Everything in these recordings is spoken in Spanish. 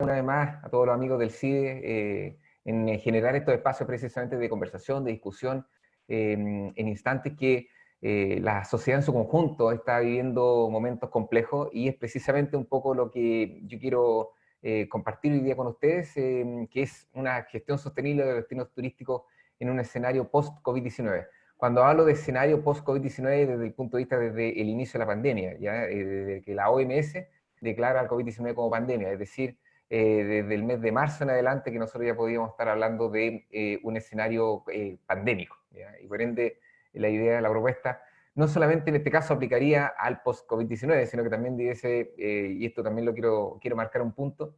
una vez más a todos los amigos del CIDE en generar estos espacios precisamente de conversación, de discusión, en instantes que la sociedad en su conjunto está viviendo momentos complejos y es precisamente un poco lo que yo quiero compartir hoy día con ustedes, que es una gestión sostenible de los destinos turísticos en un escenario post-COVID-19. Cuando hablo de escenario post-COVID-19 desde el punto de vista desde el inicio de la pandemia, ¿ya? Desde que la OMS declara el COVID-19 como pandemia, es decir, desde el mes de marzo en adelante que nosotros ya podíamos estar hablando de un escenario pandémico, ¿ya? Y por ende la idea de la propuesta no solamente en este caso aplicaría al post-COVID-19, sino que también debiese, y esto también lo quiero marcar un punto,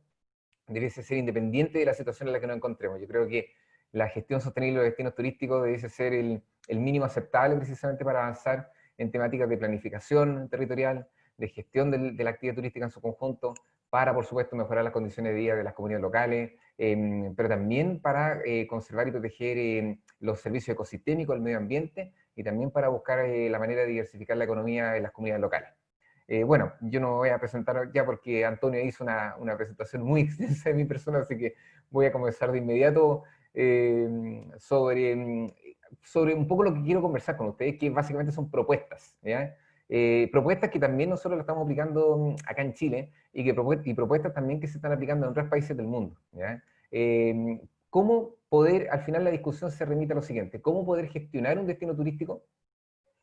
debiese ser independiente de la situación en la que nos encontremos. Yo creo que la gestión sostenible de los destinos turísticos debiese ser el mínimo aceptable precisamente para avanzar en temáticas de planificación territorial, de gestión de la actividad turística en su conjunto, para, por supuesto, mejorar las condiciones de vida de las comunidades locales, pero también para conservar y proteger los servicios ecosistémicos, el medio ambiente, y también para buscar la manera de diversificar la economía de las comunidades locales. Bueno, yo no voy a presentar ya porque Antonio hizo una presentación muy extensa de mi persona, así que voy a comenzar de inmediato sobre un poco lo que quiero conversar con ustedes, que básicamente son propuestas, ¿ya? Propuestas que también nosotros lo estamos aplicando acá en Chile y propuestas también que se están aplicando en otros países del mundo, ¿ya? ¿Cómo poder, al final la discusión se remite a lo siguiente, cómo poder gestionar un destino turístico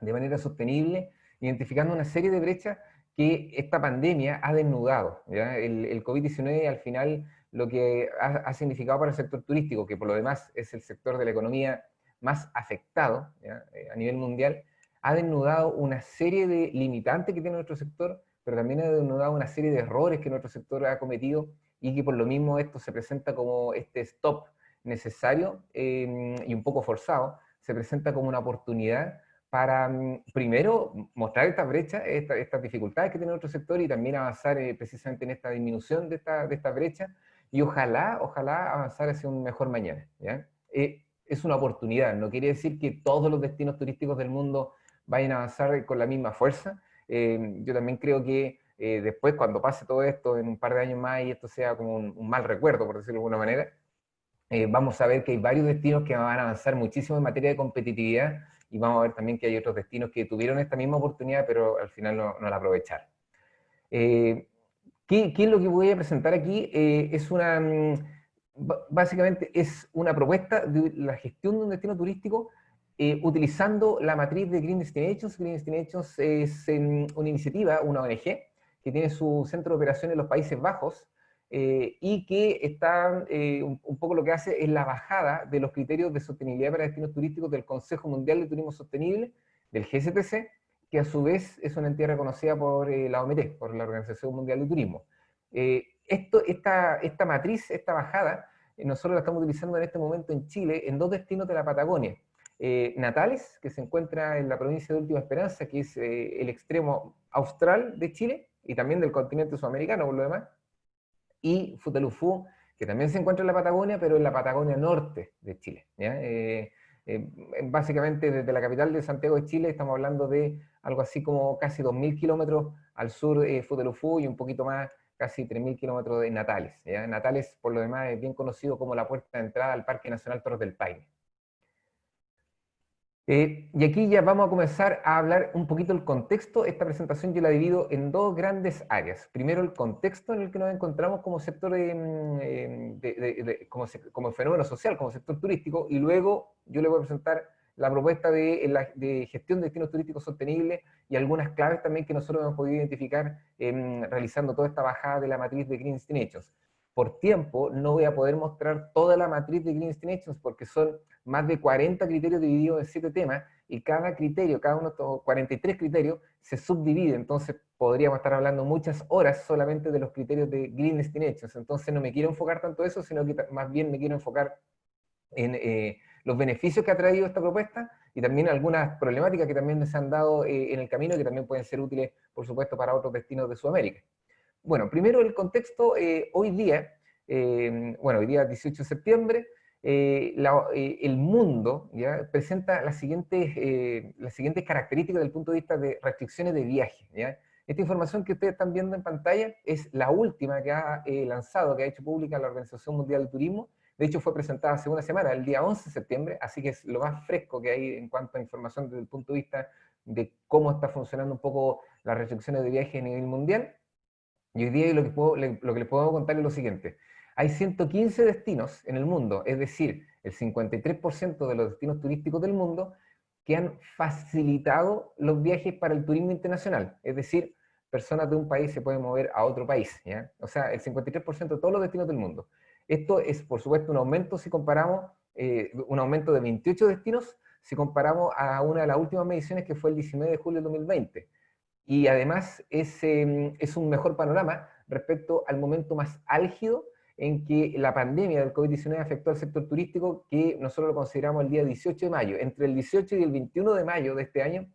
de manera sostenible, identificando una serie de brechas que esta pandemia ha desnudado, ¿ya? El COVID-19 al final lo que ha significado para el sector turístico, que por lo demás es el sector de la economía más afectado, ¿ya? A nivel mundial, ha desnudado una serie de limitantes que tiene nuestro sector, pero también ha desnudado una serie de errores que nuestro sector ha cometido y que por lo mismo esto se presenta como este stop necesario y un poco forzado, se presenta como una oportunidad para, primero, mostrar estas brechas, estas dificultades que tiene nuestro sector y también avanzar precisamente en esta disminución de esta brecha y ojalá avanzar hacia un mejor mañana, ¿ya? Es una oportunidad, no quiere decir que todos los destinos turísticos del mundo vayan a avanzar con la misma fuerza. Yo también creo que después, cuando pase todo esto en un par de años más y esto sea como un mal recuerdo, por decirlo de alguna manera, vamos a ver que hay varios destinos que van a avanzar muchísimo en materia de competitividad y vamos a ver también que hay otros destinos que tuvieron esta misma oportunidad, pero al final no la aprovecharon. ¿Qué es lo que voy a presentar aquí? Básicamente es una propuesta de la gestión de un destino turístico utilizando la matriz de Green Destinations. Green Destinations es una iniciativa, una ONG, que tiene su centro de operación en los Países Bajos, y que está, un poco lo que hace es la bajada de los criterios de sostenibilidad para destinos turísticos del Consejo Mundial de Turismo Sostenible, del GSTC, que a su vez es una entidad reconocida por la OMT, por la Organización Mundial de Turismo. Esta matriz, esta bajada, nosotros la estamos utilizando en este momento en Chile en dos destinos de la Patagonia. Natales, que se encuentra en la provincia de Última Esperanza, que es el extremo austral de Chile y también del continente sudamericano por lo demás, y Futalufú, que también se encuentra en la Patagonia, pero en la Patagonia norte de Chile, ¿ya? Básicamente desde la capital de Santiago de Chile estamos hablando de algo así como casi 2.000 kilómetros al sur de Futalufú y un poquito más, casi 3.000 kilómetros de Natales, ¿ya? Natales, por lo demás, es bien conocido como la puerta de entrada al Parque Nacional Torres del Paine. Y aquí ya vamos a comenzar a hablar un poquito del contexto. Esta presentación yo la divido en dos grandes áreas. Primero, el contexto en el que nos encontramos como sector, como fenómeno social, como sector turístico, y luego yo le voy a presentar la propuesta de gestión de destinos turísticos sostenibles y algunas claves también que nosotros hemos podido identificar realizando toda esta bajada de la matriz de Green Destinations. Por tiempo, no voy a poder mostrar toda la matriz de Green Destinations porque son más de 40 criterios divididos en 7 temas, y cada criterio, cada uno de estos 43 criterios, se subdivide. Entonces podríamos estar hablando muchas horas solamente de los criterios de Green Destinations. Entonces no me quiero enfocar tanto en eso, sino que más bien me quiero enfocar en los beneficios que ha traído esta propuesta y también algunas problemáticas que también se han dado en el camino, que también pueden ser útiles, por supuesto, para otros destinos de Sudamérica. Bueno, primero el contexto, hoy día, hoy día 18 de septiembre, el mundo ¿ya? Presenta las siguientes características desde el punto de vista de restricciones de viaje, ¿ya? Esta información que ustedes están viendo en pantalla es la última que ha lanzado, que ha hecho pública la Organización Mundial del Turismo. De hecho, fue presentada hace una semana, el día 11 de septiembre, así que es lo más fresco que hay en cuanto a información desde el punto de vista de cómo está funcionando un poco las restricciones de viaje a nivel mundial. Y hoy día lo que les puedo contar es lo siguiente. Hay 115 destinos en el mundo, es decir, el 53% de los destinos turísticos del mundo que han facilitado los viajes para el turismo internacional. Es decir, personas de un país se pueden mover a otro país, ¿ya? O sea, el 53% de todos los destinos del mundo. Esto es, por supuesto, un aumento si comparamos, un aumento de 28 destinos si comparamos a una de las últimas mediciones que fue el 19 de julio de 2020. Y además es un mejor panorama respecto al momento más álgido en que la pandemia del COVID-19 afectó al sector turístico, que nosotros lo consideramos el día 18 de mayo. Entre el 18 y el 21 de mayo de este año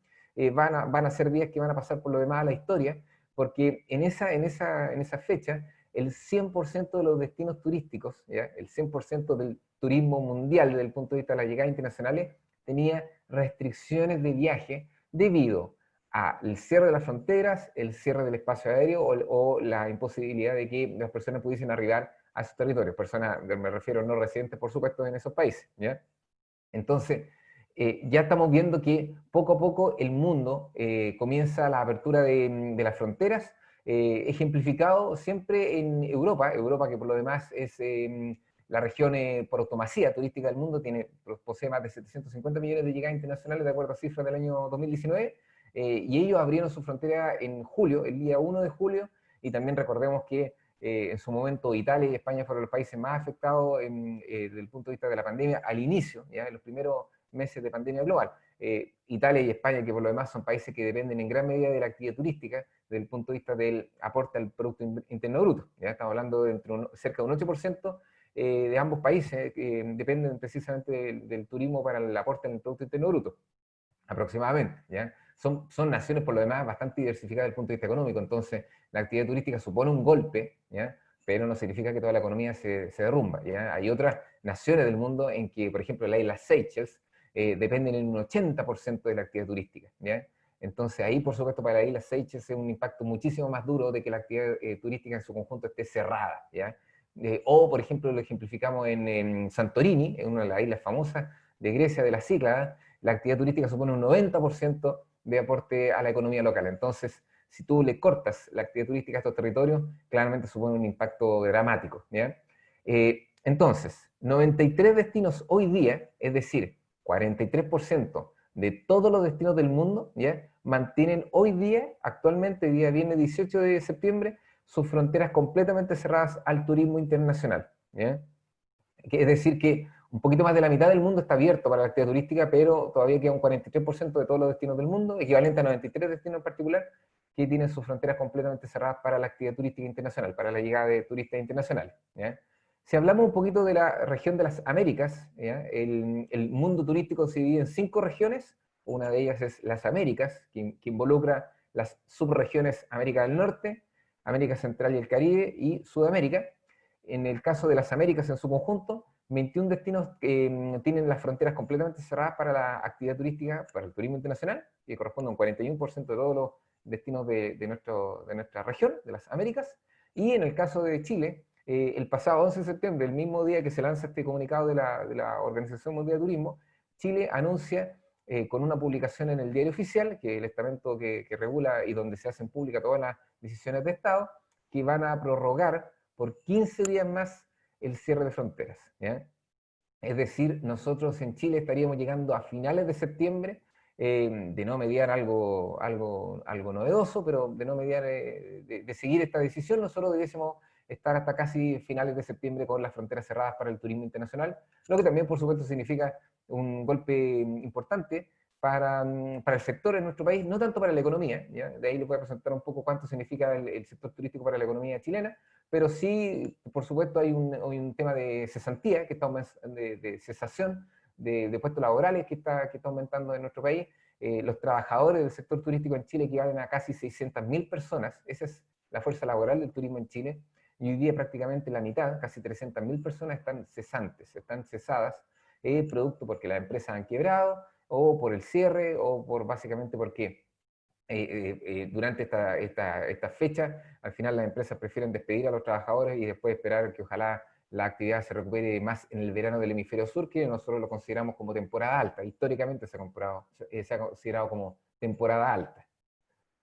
van a ser días que van a pasar por lo demás a la historia, porque en esa fecha el 100% de los destinos turísticos, ¿ya? El 100% del turismo mundial desde el punto de vista de las llegadas internacionales, tenía restricciones de viaje debido al cierre de las fronteras, el cierre del espacio aéreo o la imposibilidad de que las personas pudiesen arribar a sus territorios. Personas, me refiero no residentes, por supuesto, en esos países, ¿ya? Entonces, ya estamos viendo que poco a poco el mundo comienza la apertura de las fronteras, ejemplificado siempre en Europa, Europa que por lo demás es la región por automasía turística del mundo, posee más de 750 millones de llegadas internacionales de acuerdo a cifras del año 2019, y ellos abrieron su frontera en julio, el día 1 de julio, y también recordemos que en su momento Italia y España fueron los países más afectados desde el punto de vista de la pandemia al inicio, ¿ya? En los primeros meses de pandemia global. Italia y España, que por lo demás son países que dependen en gran medida de la actividad turística, desde el punto de vista del aporte al Producto Interno Bruto. ¿Ya? Estamos hablando de cerca de un 8% de ambos países que dependen precisamente del turismo para el aporte en el Producto Interno Bruto, aproximadamente. ¿Ya? Son naciones por lo demás bastante diversificadas desde el punto de vista económico, entonces la actividad turística supone un golpe, ¿ya? Pero no significa que toda la economía se derrumba. ¿Ya? Hay otras naciones del mundo en que, por ejemplo, la isla Seychelles dependen en un 80% de la actividad turística. ¿Ya? Entonces ahí, por supuesto, para la isla Seychelles es un impacto muchísimo más duro de que la actividad turística en su conjunto esté cerrada. ¿Ya? O, por ejemplo, lo ejemplificamos en Santorini, en una de las islas famosas de Grecia, de las Cícladas, la actividad turística supone un 90% de aporte a la economía local. Entonces, si tú le cortas la actividad turística a estos territorios, claramente supone un impacto dramático. ¿Ya? Entonces, 93 destinos hoy día, es decir, 43% de todos los destinos del mundo, ¿ya? Mantienen hoy día, actualmente, día viernes 18 de septiembre, sus fronteras completamente cerradas al turismo internacional. ¿Ya? Es decir, que un poquito más de la mitad del mundo está abierto para la actividad turística, pero todavía queda un 43% de todos los destinos del mundo, equivalente a 93 destinos en particular, que tienen sus fronteras completamente cerradas para la actividad turística internacional, para la llegada de turistas internacionales. ¿Ya? Si hablamos un poquito de la región de las Américas, ¿ya? El mundo turístico se divide en 5 regiones, una de ellas es las Américas, que involucra las subregiones América del Norte, América Central y el Caribe y Sudamérica. En el caso de las Américas en su conjunto, 21 destinos que tienen las fronteras completamente cerradas para la actividad turística, para el turismo internacional, que corresponde a un 41% de todos los destinos de nuestra región, de las Américas. Y en el caso de Chile, el pasado 11 de septiembre, el mismo día que se lanza este comunicado de la Organización Mundial de Turismo, Chile anuncia con una publicación en el Diario Oficial, que es el estamento que regula y donde se hacen públicas todas las decisiones de Estado, que van a prorrogar por 15 días más el cierre de fronteras. ¿Ya? Es decir, nosotros en Chile estaríamos llegando a finales de septiembre, de no mediar algo novedoso, pero de no mediar, de seguir esta decisión, nosotros debiésemos estar hasta casi finales de septiembre con las fronteras cerradas para el turismo internacional, lo que también, por supuesto, significa un golpe importante para el sector en nuestro país, no tanto para la economía, ¿ya? De ahí les voy a presentar un poco cuánto significa el sector turístico para la economía chilena, pero sí, por supuesto, hay un tema de cesantía, de cesación de puestos laborales que está aumentando en nuestro país. Los trabajadores del sector turístico en Chile equivalen a casi 600.000 personas, esa es la fuerza laboral del turismo en Chile, y hoy día prácticamente la mitad, casi 300.000 personas están cesantes, están cesadas, producto porque las empresas han quebrado, o por el cierre, o básicamente porque durante esta fecha, al final las empresas prefieren despedir a los trabajadores y después esperar que ojalá la actividad se recupere más en el verano del hemisferio sur, que nosotros lo consideramos como temporada alta. Históricamente se ha considerado como temporada alta.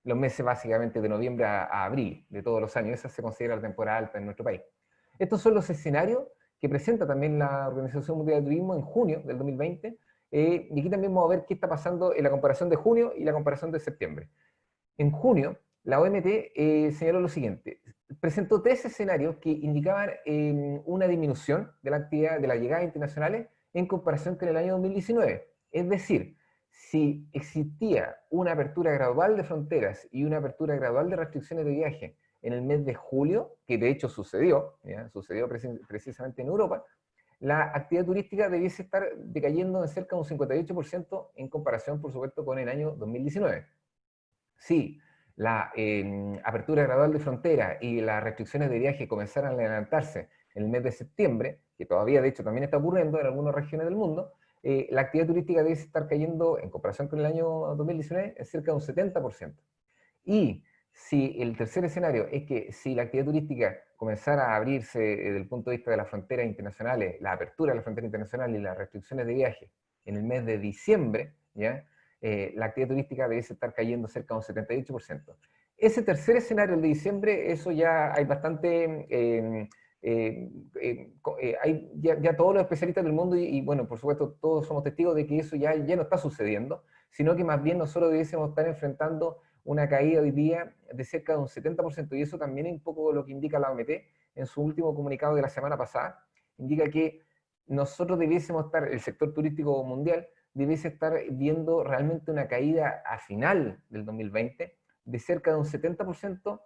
Los meses básicamente de noviembre a abril de todos los años, esa se considera la temporada alta en nuestro país. Estos son los escenarios que presenta también la Organización Mundial de Turismo en junio del 2020, y aquí también vamos a ver qué está pasando en la comparación de junio y la comparación de septiembre. En junio, la OMT señaló lo siguiente: presentó 3 escenarios que indicaban una disminución de la actividad de las llegadas internacionales en comparación con el año 2019. Es decir, si existía una apertura gradual de fronteras y una apertura gradual de restricciones de viaje en el mes de julio, que de hecho sucedió, ¿ya? Sucedió precisamente en Europa, la actividad turística debiese estar decayendo en cerca de un 58% en comparación, por supuesto, con el año 2019. Si la apertura gradual de frontera y las restricciones de viaje comenzaran a levantarse en el mes de septiembre, que todavía de hecho también está ocurriendo en algunas regiones del mundo, la actividad turística debe estar cayendo en comparación con el año 2019 en cerca de un 70%. Y si el tercer escenario es que si la actividad turística comenzara a abrirse desde el punto de vista de las fronteras internacionales, la apertura de las fronteras internacionales y las restricciones de viaje en el mes de diciembre, ¿ya? La actividad turística debe estar cayendo cerca de un 78%. Ese tercer escenario, el de diciembre, eso ya hay bastante... hay ya todos los especialistas del mundo y, bueno, por supuesto, todos somos testigos de que eso ya no está sucediendo, sino que más bien nosotros debiésemos estar enfrentando una caída hoy día de cerca de un 70%, y eso también es un poco lo que indica la OMT en su último comunicado de la semana pasada. Indica que nosotros debiésemos estar, el sector turístico mundial, debiese estar viendo realmente una caída a final del 2020 de cerca de un 70%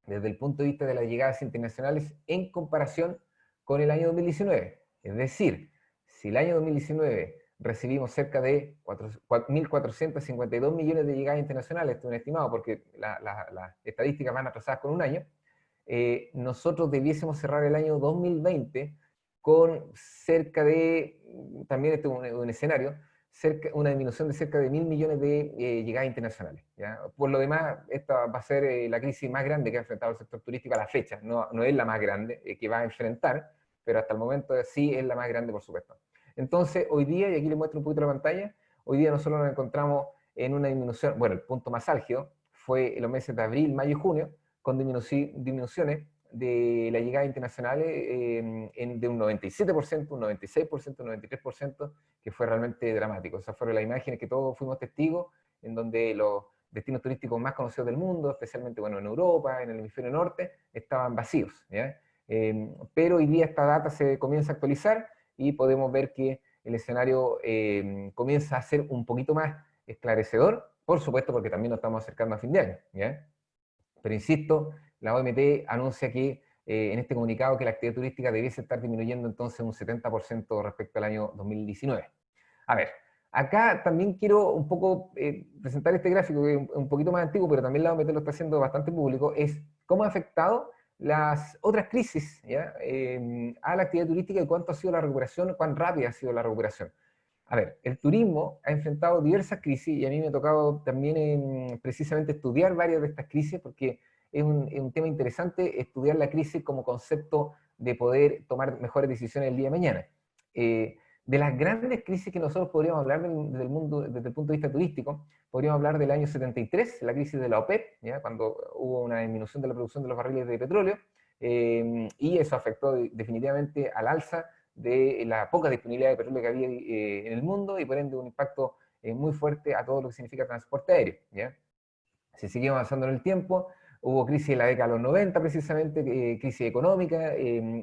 desde el punto de vista de las llegadas internacionales en comparación con el año 2019. Es decir, si el año 2019 recibimos cerca de 1.452 millones de llegadas internacionales, esto es un estimado porque las estadísticas van atrasadas con un año, nosotros debiésemos cerrar el año 2020 con cerca de, también este es un escenario, una disminución de cerca de 1.000 millones de llegadas internacionales, ¿ya? Por lo demás, esta va a ser la crisis más grande que ha enfrentado el sector turístico a la fecha. No es la más grande que va a enfrentar, pero hasta el momento sí es la más grande, por supuesto. Entonces, hoy día, y aquí les muestro un poquito la pantalla, hoy día nosotros nos encontramos en una disminución, bueno, el punto más álgido fue en los meses de abril, mayo y junio, con disminuciones de la llegada internacional de un 97%, un 96%, un 93%, que fue realmente dramático. Esas fueron las imágenes que todos fuimos testigos, en donde los destinos turísticos más conocidos del mundo, especialmente bueno, en Europa, en el hemisferio norte, estaban vacíos, ¿ya? Pero hoy día esta data se comienza a actualizar y podemos ver que el escenario comienza a ser un poquito más esclarecedor, por supuesto porque también nos estamos acercando a fin de año, ¿ya? Pero insisto, la OMT anuncia que en este comunicado que la actividad turística debiese estar disminuyendo entonces un 70% respecto al año 2019. A ver, acá también quiero un poco presentar este gráfico, que es un poquito más antiguo, pero también la OMT lo está haciendo bastante público, es cómo ha afectado las otras crisis, ¿ya? A la actividad turística y cuánto ha sido la recuperación, cuán rápida ha sido la recuperación. A ver, el turismo ha enfrentado diversas crisis y a mí me ha tocado también precisamente estudiar varias de estas crisis porque es un tema interesante estudiar la crisis como concepto de poder tomar mejores decisiones el día de mañana. De las grandes crisis que nosotros podríamos hablar del mundo, desde el punto de vista turístico, podríamos hablar del año 73, la crisis de la OPEP, ¿ya? Cuando hubo una disminución de la producción de los barriles de petróleo, y eso afectó definitivamente al alza de la poca disponibilidad de petróleo que había en el mundo y por ende un impacto muy fuerte a todo lo que significa transporte aéreo, ¿ya? Si seguimos avanzando en el tiempo, hubo crisis en la década de los 90 precisamente, crisis económica,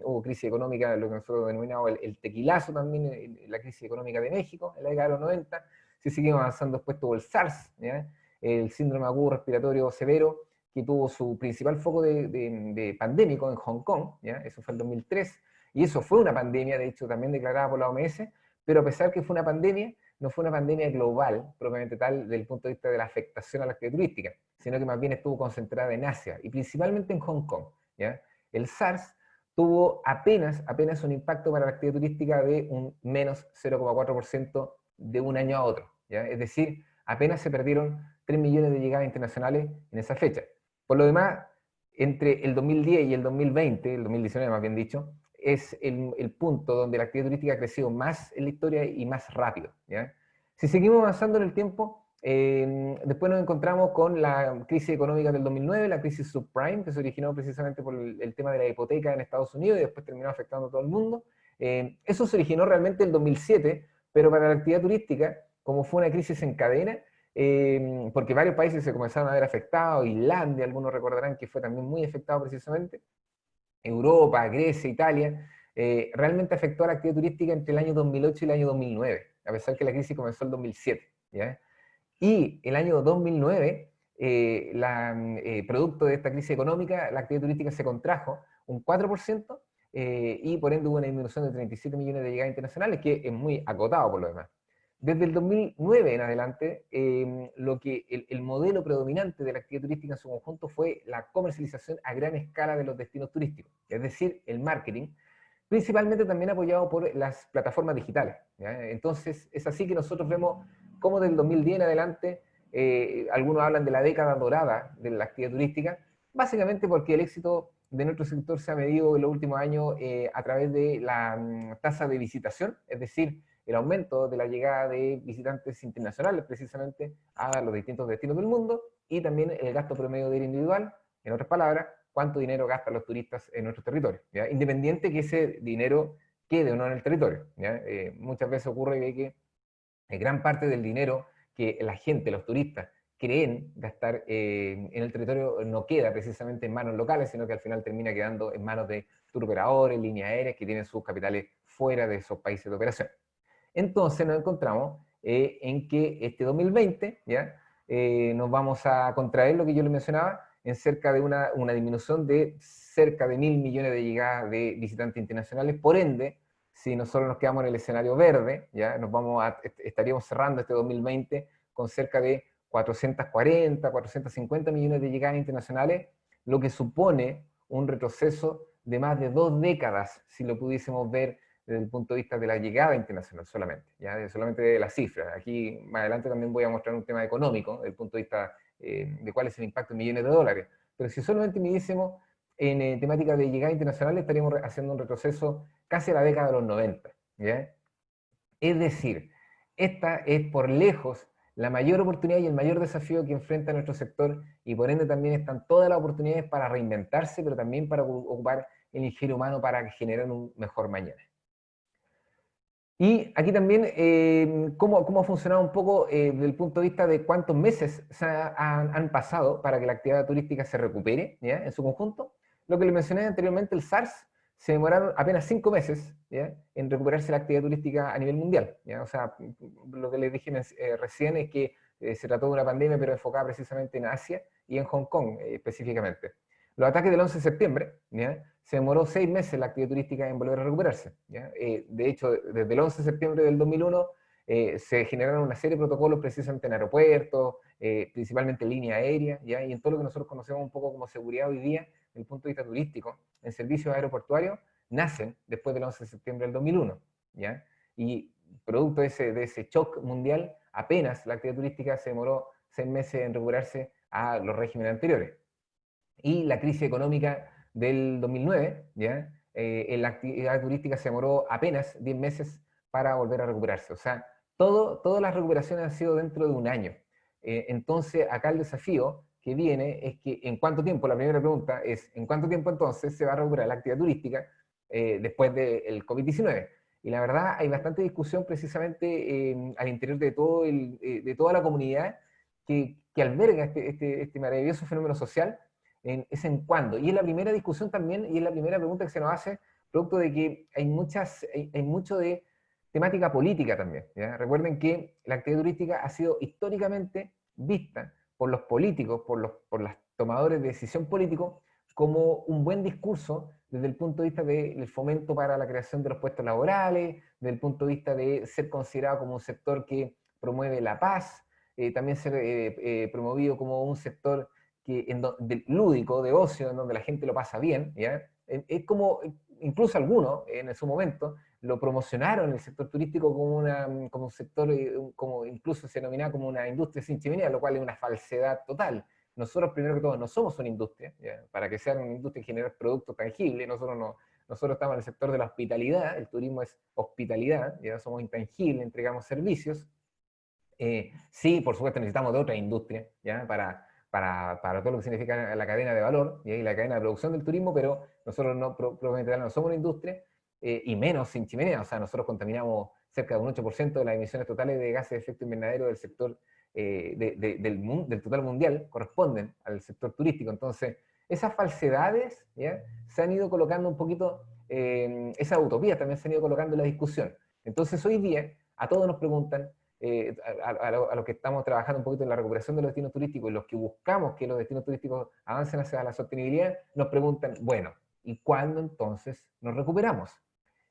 hubo crisis económica, lo que nosotros denominamos el tequilazo también, la crisis económica de México en la década de los 90, si seguimos avanzando después tuvo el SARS, ¿ya? El síndrome agudo respiratorio severo, que tuvo su principal foco de pandémico en Hong Kong, ¿ya? Eso fue el 2003, y eso fue una pandemia, de hecho también declarada por la OMS, pero a pesar que fue una pandemia, no fue una pandemia global, propiamente tal, desde el punto de vista de la afectación a la actividad turística, sino que más bien estuvo concentrada en Asia, y principalmente en Hong Kong, ¿ya? El SARS tuvo apenas un impacto para la actividad turística de un menos 0,4% de un año a otro, ¿ya? Es decir, apenas se perdieron 3 millones de llegadas internacionales en esa fecha. Por lo demás, entre el 2010 y el 2020, el 2019 más bien dicho, es el punto donde la actividad turística ha crecido más en la historia y más rápido, ¿ya? Si seguimos avanzando en el tiempo, después nos encontramos con la crisis económica del 2009, la crisis subprime, que se originó precisamente por el tema de la hipoteca en Estados Unidos y después terminó afectando a todo el mundo. Eso se originó realmente en el 2007, pero para la actividad turística, como fue una crisis en cadena, porque varios países se comenzaron a ver afectados, Islandia, algunos recordarán que fue también muy afectado precisamente, Europa, Grecia, Italia, realmente afectó a la actividad turística entre el año 2008 y el año 2009, a pesar que la crisis comenzó en el 2007, ¿ya? Y el año 2009, producto de esta crisis económica, la actividad turística se contrajo un 4%, y por ende hubo una disminución de 37 millones de llegadas internacionales, que es muy acotado por lo demás. Desde el 2009 en adelante, el modelo predominante de la actividad turística en su conjunto fue la comercialización a gran escala de los destinos turísticos, es decir, el marketing, principalmente también apoyado por las plataformas digitales, ¿ya? Entonces, es así que nosotros vemos cómo del 2010 en adelante, algunos hablan de la década dorada de la actividad turística, básicamente porque el éxito de nuestro sector se ha medido en los últimos años a través de la tasa de visitación, es decir, el aumento de la llegada de visitantes internacionales precisamente a los distintos destinos del mundo, y también el gasto promedio del individual, en otras palabras, cuánto dinero gastan los turistas en nuestro territorio, ¿ya? Independiente que ese dinero quede o no en el territorio, ¿ya? Muchas veces ocurre que gran parte del dinero que la gente, los turistas, creen gastar en el territorio no queda precisamente en manos locales, sino que al final termina quedando en manos de tour operadores, líneas aéreas que tienen sus capitales fuera de esos países de operación. Entonces nos encontramos en que este 2020, ¿ya? Nos vamos a contraer lo que yo les mencionaba, en cerca de una disminución de cerca de 1.000 millones de llegadas de visitantes internacionales. Por ende, si nosotros nos quedamos en el escenario verde, ¿ya? Estaríamos cerrando este 2020 con cerca de 440, 450 millones de llegadas internacionales, lo que supone un retroceso de más de 2 décadas, si lo pudiésemos ver desde el punto de vista de la llegada internacional solamente, ¿ya? Solamente de las cifras. Aquí más adelante también voy a mostrar un tema económico, desde el punto de vista de cuál es el impacto en millones de dólares. Pero si solamente midiésemos en temática de llegada internacional, estaríamos haciendo un retroceso casi a la década de los 90, ¿ya? Es decir, esta es por lejos la mayor oportunidad y el mayor desafío que enfrenta nuestro sector, y por ende también están todas las oportunidades para reinventarse, pero también para ocupar el ingenio humano para generar un mejor mañana. Y aquí también, cómo ha funcionado un poco desde el punto de vista de cuántos meses han pasado para que la actividad turística se recupere, ¿ya? En su conjunto. Lo que le mencioné anteriormente, el SARS, se demoraron apenas 5 meses, ¿ya? En recuperarse la actividad turística a nivel mundial, ¿ya? O sea, lo que les dije recién es que se trató de una pandemia, pero enfocada precisamente en Asia y en Hong Kong específicamente. Los ataques del 11 de septiembre, ¿ya? Se demoró 6 meses la actividad turística en volver a recuperarse, ¿ya? De hecho, desde el 11 de septiembre del 2001 se generaron una serie de protocolos precisamente en aeropuertos, principalmente en línea aérea, ¿ya? Y en todo lo que nosotros conocemos un poco como seguridad hoy día, desde el punto de vista turístico, en servicios aeroportuarios, nacen después del 11 de septiembre del 2001, ¿ya? Y producto de ese shock mundial, apenas la actividad turística se demoró 6 meses en recuperarse a los regímenes anteriores. Y la crisis económica del 2009, ¿ya? En la actividad turística se demoró apenas 10 meses para volver a recuperarse. O sea, todas las recuperaciones han sido dentro de un año. Entonces, acá el desafío que viene es que en cuánto tiempo, la primera pregunta es, ¿en cuánto tiempo entonces se va a recuperar la actividad turística después del COVID-19? Y la verdad, hay bastante discusión precisamente al interior de, de toda la comunidad que alberga este maravilloso fenómeno social, es en cuándo. Y es la primera discusión también, y es la primera pregunta que se nos hace, producto de que hay mucho de temática política también, ¿ya? Recuerden que la actividad turística ha sido históricamente vista por los políticos, por los tomadores de decisión políticos, como un buen discurso desde el punto de vista del fomento para la creación de los puestos laborales, desde el punto de vista de ser considerado como un sector que promueve la paz, también ser promovido como un sector lúdico, de ocio, en donde la gente lo pasa bien, ¿ya? Es como, incluso algunos en su momento lo promocionaron el sector turístico como un sector, como incluso se denominaba como una industria sin chimenea, lo cual es una falsedad total. Nosotros, primero que todo, no somos una industria, ¿ya? Para que sea una industria y generar productos tangibles, nosotros estamos en el sector de la hospitalidad, el turismo es hospitalidad, ya somos intangibles, entregamos servicios. Sí, por supuesto, necesitamos de otra industria, ¿ya? Para todo lo que significa la cadena de valor, ¿ya? Y la cadena de producción del turismo, pero nosotros probablemente no somos una industria, y menos sin chimenea. O sea, nosotros contaminamos cerca de un 8% de las emisiones totales de gases de efecto invernadero del sector del total mundial, corresponden al sector turístico. Entonces, esas falsedades, ¿ya? Se han ido colocando un poquito, esas utopías también se han ido colocando en la discusión. Entonces, hoy día, a todos nos preguntan, a los que estamos trabajando un poquito en la recuperación de los destinos turísticos y los que buscamos que los destinos turísticos avancen hacia la sostenibilidad, nos preguntan, bueno, ¿y cuándo entonces nos recuperamos?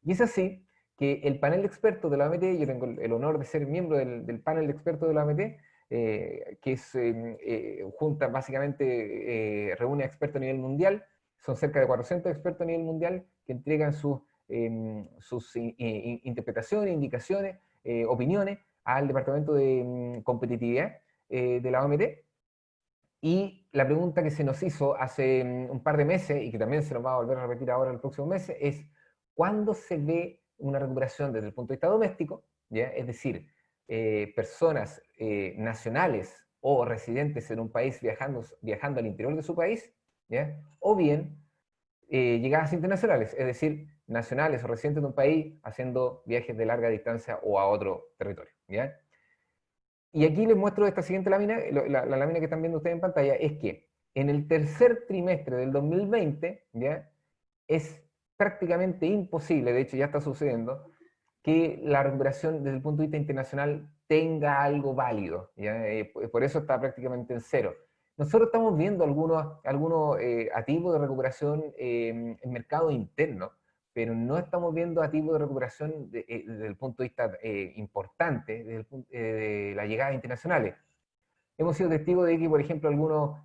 Y es así que el panel de expertos de la OMT, yo tengo el honor de ser miembro del panel de expertos de la OMT, que es, junta básicamente, reúne a expertos a nivel mundial, son cerca de 400 expertos a nivel mundial que entregan sus interpretaciones, indicaciones, opiniones al Departamento de Competitividad de la OMT. Y la pregunta que se nos hizo hace un par de meses, y que también se nos va a volver a repetir ahora en los próximos meses, es ¿cuándo se ve una recuperación desde el punto de vista doméstico? ¿Ya? Es decir, personas nacionales o residentes en un país viajando al interior de su país, ¿ya? O bien llegadas internacionales, es decir, nacionales o residentes de un país haciendo viajes de larga distancia o a otro territorio. ¿Ya? Y aquí les muestro esta siguiente lámina, la lámina que están viendo ustedes en pantalla, es que en el tercer trimestre del 2020, ¿ya? Es prácticamente imposible, de hecho ya está sucediendo, que la recuperación desde el punto de vista internacional tenga algo válido, ¿ya? Por eso está prácticamente en cero. Nosotros estamos viendo algunos atisbos de recuperación en mercado interno, pero no estamos viendo atisbos de recuperación desde el punto de vista importante, de las llegadas internacionales. Hemos sido testigos de que, por ejemplo, algunos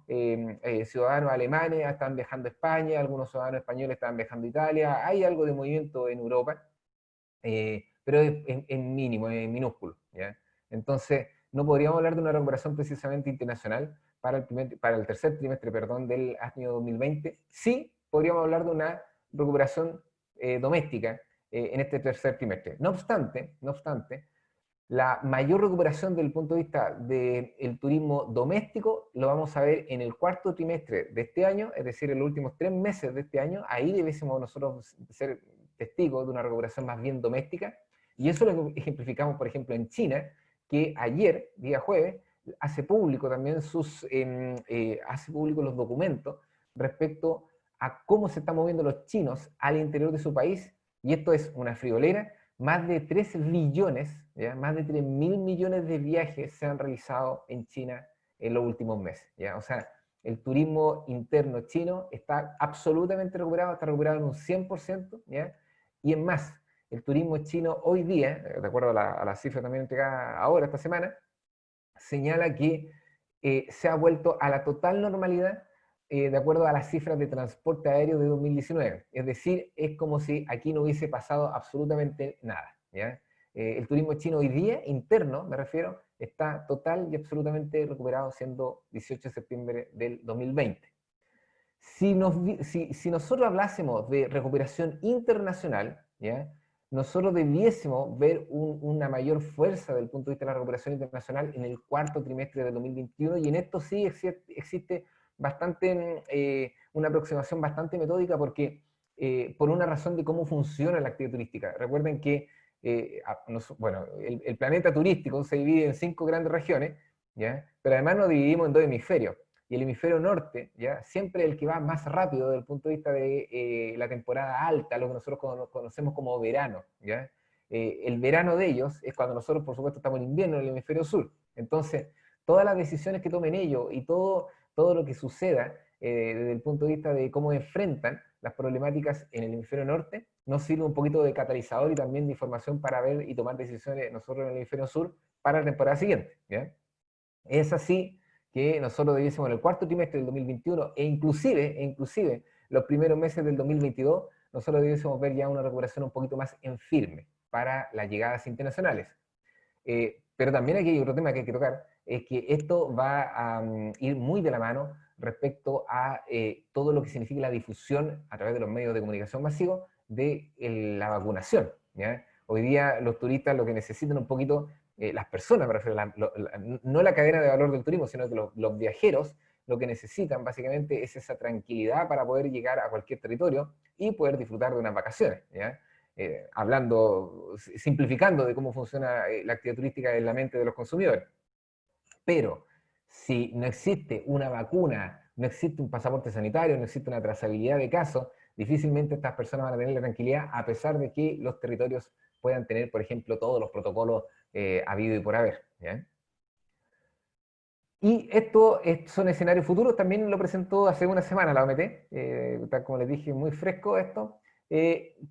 ciudadanos alemanes están viajando a España, algunos ciudadanos españoles están viajando a Italia, hay algo de movimiento en Europa, pero es en mínimo, en minúsculo, ¿ya? Entonces, no podríamos hablar de una recuperación precisamente internacional para el tercer trimestre, perdón, del año 2020. Sí, podríamos hablar de una recuperación doméstica en este tercer trimestre. No obstante, la mayor recuperación desde el punto de vista del turismo doméstico lo vamos a ver en el cuarto trimestre de este año, es decir, en los últimos 3 meses de este año. Ahí debiésemos nosotros ser testigos de una recuperación más bien doméstica, y eso lo ejemplificamos, por ejemplo, en China, que ayer, día jueves, hace público también hace público los documentos respecto a cómo se están moviendo los chinos al interior de su país, y esto es una friolera. Más de 3 billones, ¿ya? Más de 3.000 millones de viajes se han realizado en China en los últimos meses, ¿ya? O sea, el turismo interno chino está absolutamente recuperado, está recuperado en un 100%, ¿ya? Y en más, el turismo chino hoy día, de acuerdo a la cifra también entregada ahora, esta semana, señala que se ha vuelto a la total normalidad de acuerdo a las cifras de transporte aéreo de 2019. Es decir, es como si aquí no hubiese pasado absolutamente nada, ¿ya? El turismo chino hoy día, interno me refiero, está total y absolutamente recuperado, siendo 18 de septiembre del 2020. Si nosotros hablásemos de recuperación internacional, ¿ya? Nosotros debiésemos ver una mayor fuerza desde el punto de vista de la recuperación internacional en el cuarto trimestre del 2021, y en esto sí existe una aproximación bastante metódica, porque por una razón de cómo funciona la actividad turística. Recuerden que bueno, el planeta turístico se divide en 5 grandes regiones, ¿ya? Pero además nos dividimos en 2 hemisferios. Y el hemisferio norte, ¿ya? Siempre el que va más rápido desde el punto de vista de la temporada alta, lo que nosotros conocemos como verano, ¿ya? El verano de ellos es cuando nosotros, por supuesto, estamos en invierno en el hemisferio sur. Entonces, todas las decisiones que tomen ellos y todo lo que suceda desde el punto de vista de cómo enfrentan las problemáticas en el hemisferio norte, nos sirve un poquito de catalizador y también de información para ver y tomar decisiones nosotros en el hemisferio sur para la temporada siguiente, ¿ya? Es así que nosotros debiésemos en el cuarto trimestre del 2021 e inclusive los primeros meses del 2022 nosotros debiésemos ver ya una recuperación un poquito más en firme para las llegadas internacionales. Pero también aquí hay otro tema que hay que tocar, es que esto va a ir muy de la mano respecto a todo lo que significa la difusión a través de los medios de comunicación masivos de la vacunación, ¿ya? Hoy día los turistas lo que necesitan un poquito, las personas, me refiero, no la cadena de valor del turismo, sino que los viajeros lo que necesitan básicamente es esa tranquilidad para poder llegar a cualquier territorio y poder disfrutar de unas vacaciones, ¿ya? Hablando, simplificando de cómo funciona la actividad turística en la mente de los consumidores. Pero si no existe una vacuna, no existe un pasaporte sanitario, no existe una trazabilidad de casos, difícilmente estas personas van a tener la tranquilidad, a pesar de que los territorios puedan tener, por ejemplo, todos los protocolos habido y por haber, ¿ya? Y esto son escenarios futuros, también lo presentó hace una semana la OMT, tal como les dije, muy fresco esto,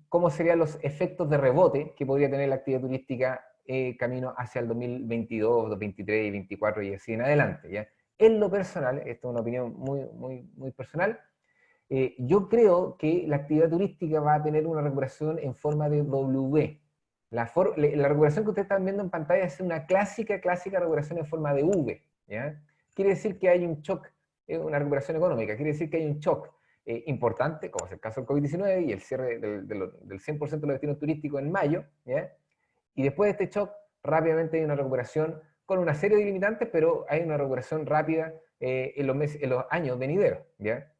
cómo serían los efectos de rebote que podría tener la actividad turística camino hacia el 2022, 2023 y 2024 y así en adelante, ¿ya? En lo personal, esto es una opinión muy personal, yo creo que la actividad turística va a tener una recuperación en forma de W. La recuperación que ustedes están viendo en pantalla es una clásica recuperación en forma de V, ¿ya? Quiere decir que hay un shock, una recuperación económica, quiere decir que hay un shock importante, como es el caso del COVID-19 y el cierre del 100% de los destinos turísticos en mayo, ¿ya? Y después de este shock, rápidamente hay una recuperación con una serie de limitantes, pero hay una recuperación rápida en los años venideros, ¿ya?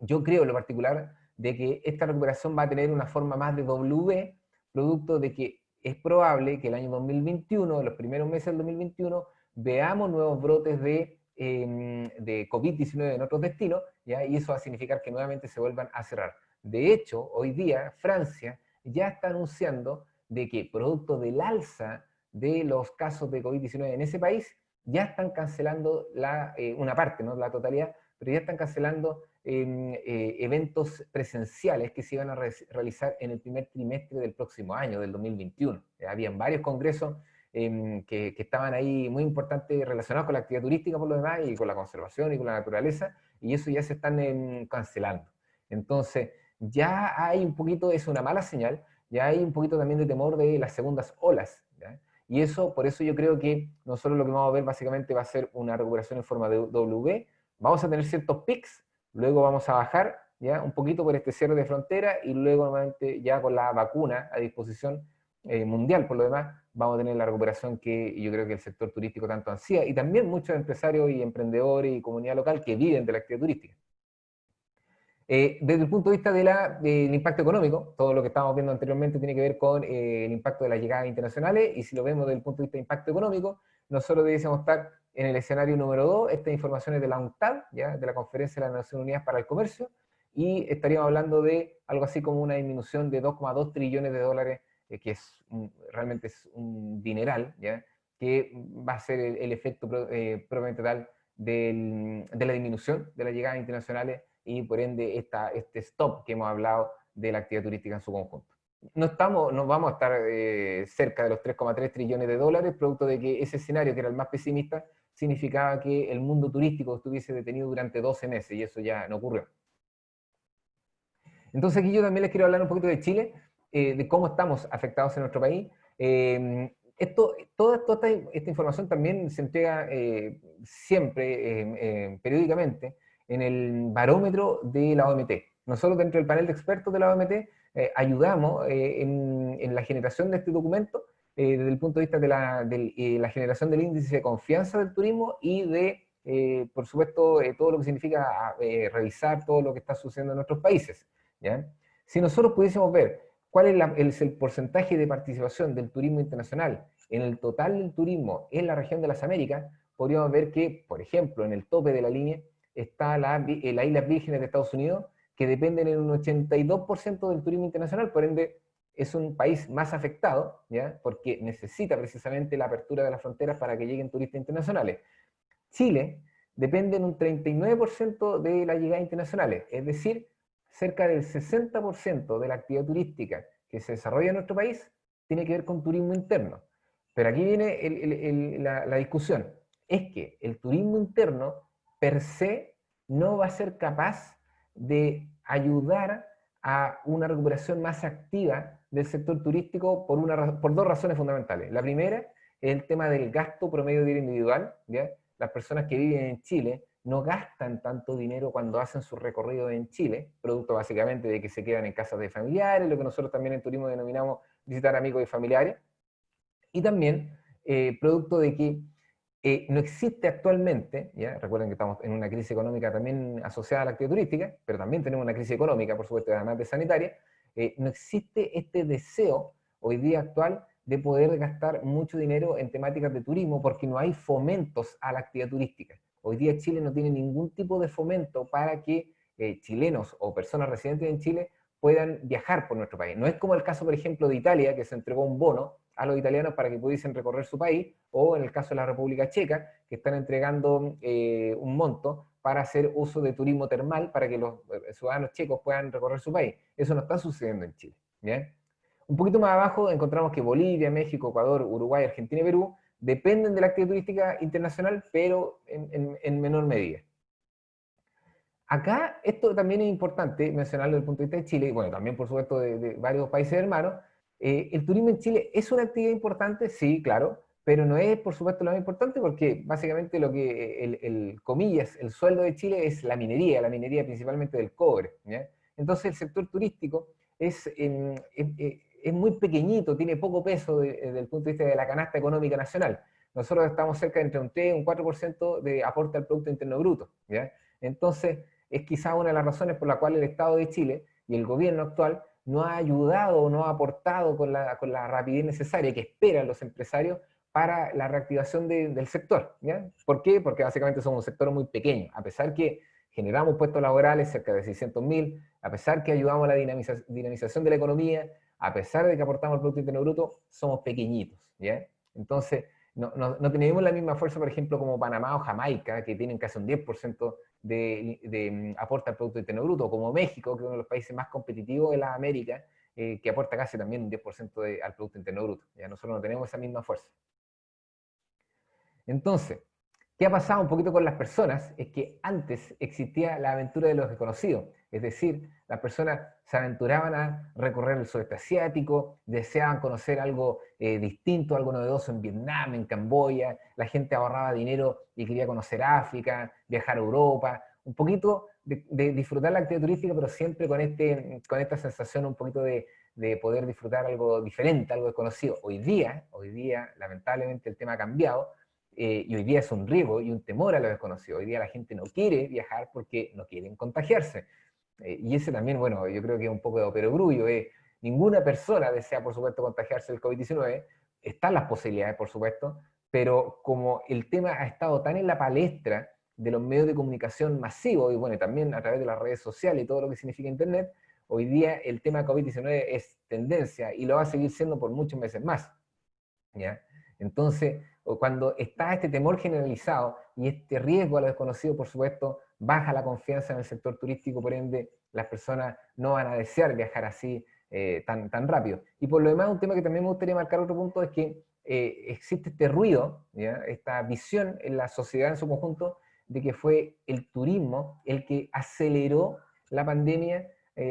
Yo creo en lo particular de que esta recuperación va a tener una forma más de W, producto de que es probable que el año 2021, los primeros meses del 2021, veamos nuevos brotes de COVID-19 en otros destinos, ¿ya? Y eso va a significar que nuevamente se vuelvan a cerrar. De hecho, hoy día Francia ya está anunciando de que producto del alza de los casos de COVID-19 en ese país, ya están cancelando una parte, no la totalidad, pero ya están cancelando eventos presenciales que se iban a realizar en el primer trimestre del próximo año, del 2021. Habían varios congresos que estaban ahí muy importantes relacionados con la actividad turística por lo demás y con la conservación y con la naturaleza, y eso ya se están cancelando. Entonces, ya hay un poquito, es una mala señal, ya hay un poquito también de temor de las segundas olas, ¿ya? Y eso, por eso yo creo que nosotros lo que vamos a ver básicamente va a ser una recuperación en forma de W. Vamos a tener ciertos pics, luego vamos a bajar ya un poquito por este cierre de frontera y luego nuevamente ya con la vacuna a disposición mundial por lo demás, vamos a tener la recuperación que yo creo que el sector turístico tanto ansía y también muchos empresarios y emprendedores y comunidad local que viven de la actividad turística. Desde el punto de vista del impacto económico, todo lo que estábamos viendo anteriormente tiene que ver con el impacto de las llegadas internacionales, y si lo vemos desde el punto de vista de impacto económico, nosotros debiésemos estar en el escenario número 2, esta información es de la UNCTAD, ¿ya? De la Conferencia de las Naciones Unidas para el Comercio, y estaríamos hablando de algo así como una disminución de 2,2 trillones de dólares, que realmente es un dineral, ¿ya? Que va a ser el efecto propiamente tal de la disminución de las llegadas internacionales y por ende este stop que hemos hablado de la actividad turística en su conjunto. No vamos a estar cerca de los 3,3 trillones de dólares, producto de que ese escenario, que era el más pesimista, significaba que el mundo turístico estuviese detenido durante 12 meses, y eso ya no ocurrió. Entonces aquí yo también les quiero hablar un poquito de Chile, de cómo estamos afectados en nuestro país. Toda esta información también se entrega siempre, periódicamente, en el barómetro de la OMT. Nosotros dentro del panel de expertos de la OMT ayudamos en la generación de este documento desde el punto de vista de la generación del índice de confianza del turismo y por supuesto, todo lo que significa revisar todo lo que está sucediendo en nuestros países, ¿ya? Si nosotros pudiésemos ver cuál es el porcentaje de participación del turismo internacional en el total del turismo en la región de las Américas, podríamos ver que, por ejemplo, en el tope de la línea está las Islas Vírgenes de Estados Unidos, que dependen en un 82% del turismo internacional, por ende es un país más afectado, ¿ya? Porque necesita precisamente la apertura de las fronteras para que lleguen turistas internacionales. Chile depende en un 39% de las llegadas internacionales, es decir, cerca del 60% de la actividad turística que se desarrolla en nuestro país tiene que ver con turismo interno. Pero aquí viene la discusión. Es que el turismo interno per se no va a ser capaz de ayudar a una recuperación más activa del sector turístico por dos razones fundamentales. La primera es el tema del gasto promedio diario individual, ¿ya? Las personas que viven en Chile no gastan tanto dinero cuando hacen su recorrido en Chile, producto básicamente de que se quedan en casas de familiares, lo que nosotros también en turismo denominamos visitar amigos y familiares, y también producto de que no existe actualmente, ¿ya? Recuerden que estamos en una crisis económica también asociada a la actividad turística, pero también tenemos una crisis económica, por supuesto, además de sanitaria, no existe este deseo hoy día actual de poder gastar mucho dinero en temáticas de turismo porque no hay fomentos a la actividad turística. Hoy día Chile no tiene ningún tipo de fomento para que chilenos o personas residentes en Chile puedan viajar por nuestro país. No es como el caso, por ejemplo, de Italia, que se entregó un bono a los italianos para que pudiesen recorrer su país, o en el caso de la República Checa, que están entregando un monto para hacer uso de turismo termal para que los ciudadanos checos puedan recorrer su país. Eso no está sucediendo en Chile. ¿Bien? Un poquito más abajo encontramos que Bolivia, México, Ecuador, Uruguay, Argentina y Perú dependen de la actividad turística internacional, pero en menor medida. Acá, esto también es importante mencionarlo desde el punto de vista de Chile, y bueno, también por supuesto de varios países hermanos. El turismo en Chile es una actividad importante, sí, claro, pero no es por supuesto lo más importante porque básicamente lo que, comillas, el sueldo de Chile es la minería principalmente del cobre, ¿ya? Entonces el sector turístico es muy pequeñito, tiene poco peso desde el punto de vista de la canasta económica nacional. Nosotros estamos cerca de entre un 3 y un 4% de aporte al Producto Interno Bruto, ¿ya? Entonces, es quizá una de las razones por la cual el Estado de Chile y el gobierno actual no ha ayudado o no ha aportado con la rapidez necesaria que esperan los empresarios para la reactivación del sector. ¿Ya? ¿Por qué? Porque básicamente somos un sector muy pequeño, a pesar que generamos puestos laborales, cerca de 600.000, a pesar que ayudamos a la dinamización de la economía, a pesar de que aportamos al Producto Interno Bruto, somos pequeñitos. ¿Ya? Entonces, no tenemos la misma fuerza, por ejemplo, como Panamá o Jamaica, que tienen casi un 10% de aporta al Producto Interno Bruto, como México, que es uno de los países más competitivos de la América, que aporta casi también un 10% al Producto Interno Bruto. Ya nosotros no tenemos esa misma fuerza. Entonces, ¿qué ha pasado un poquito con las personas? Es que antes existía la aventura de los desconocidos, es decir, las personas se aventuraban a recorrer el sudeste asiático, deseaban conocer algo distinto, algo novedoso en Vietnam, en Camboya, la gente ahorraba dinero y quería conocer África, viajar a Europa, un poquito de disfrutar la actividad turística, pero siempre con esta sensación un poquito de poder disfrutar algo diferente, algo desconocido. Hoy día, lamentablemente el tema ha cambiado, y hoy día es un riesgo y un temor a lo desconocido. Hoy día la gente no quiere viajar porque no quieren contagiarse. Y ese también, bueno, yo creo que es un poco de perogrullo. Ninguna persona desea, por supuesto, contagiarse del COVID-19. Están las posibilidades, por supuesto, pero como el tema ha estado tan en la palestra de los medios de comunicación masivos, y bueno, también a través de las redes sociales y todo lo que significa Internet, hoy día el tema COVID-19 es tendencia y lo va a seguir siendo por muchos meses más. ¿Ya? Entonces, cuando está este temor generalizado y este riesgo a lo desconocido, por supuesto, baja la confianza en el sector turístico, por ende, las personas no van a desear viajar así tan rápido. Y por lo demás, un tema que también me gustaría marcar otro punto es que existe este ruido, ¿ya? Esta visión en la sociedad en su conjunto de que fue el turismo el que aceleró la pandemia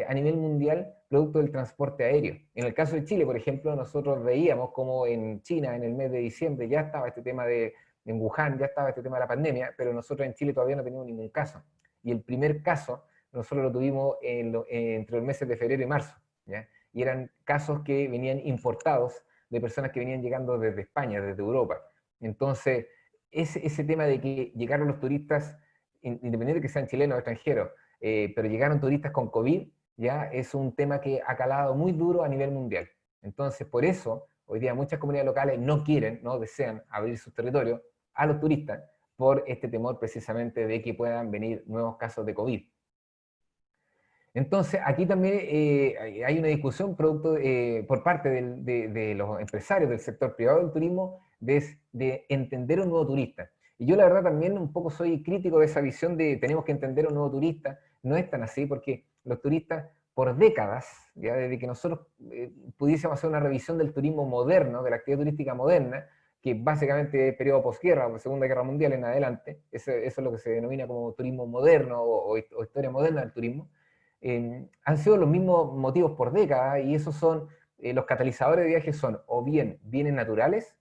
a nivel mundial producto del transporte aéreo. En el caso de Chile, por ejemplo, nosotros veíamos como en China, en el mes de diciembre, ya estaba este tema en Wuhan, ya estaba este tema de la pandemia, pero nosotros en Chile todavía no teníamos ningún caso. Y el primer caso nosotros lo tuvimos entre los meses de febrero y marzo, ¿ya? Y eran casos que venían importados de personas que venían llegando desde España, desde Europa. Entonces, ese tema de que llegaron los turistas, independiente de que sean chilenos o extranjeros, pero llegaron turistas con COVID, ya es un tema que ha calado muy duro a nivel mundial. Entonces, por eso, hoy día muchas comunidades locales no quieren, no desean abrir sus territorios a los turistas por este temor precisamente de que puedan venir nuevos casos de COVID. Entonces, aquí también hay una discusión producto, por parte de los empresarios del sector privado del turismo de entender un nuevo turista. Y yo la verdad también un poco soy crítico de esa visión de tenemos que entender un nuevo turista. No es tan así porque los turistas por décadas, ya desde que nosotros pudiésemos hacer una revisión del turismo moderno, de la actividad turística moderna, que básicamente es periodo posguerra, Segunda Guerra Mundial en adelante, eso es lo que se denomina como turismo moderno o historia moderna del turismo. han sido los mismos motivos por décadas, y esos son, los catalizadores de viajes son o bien bienes naturales,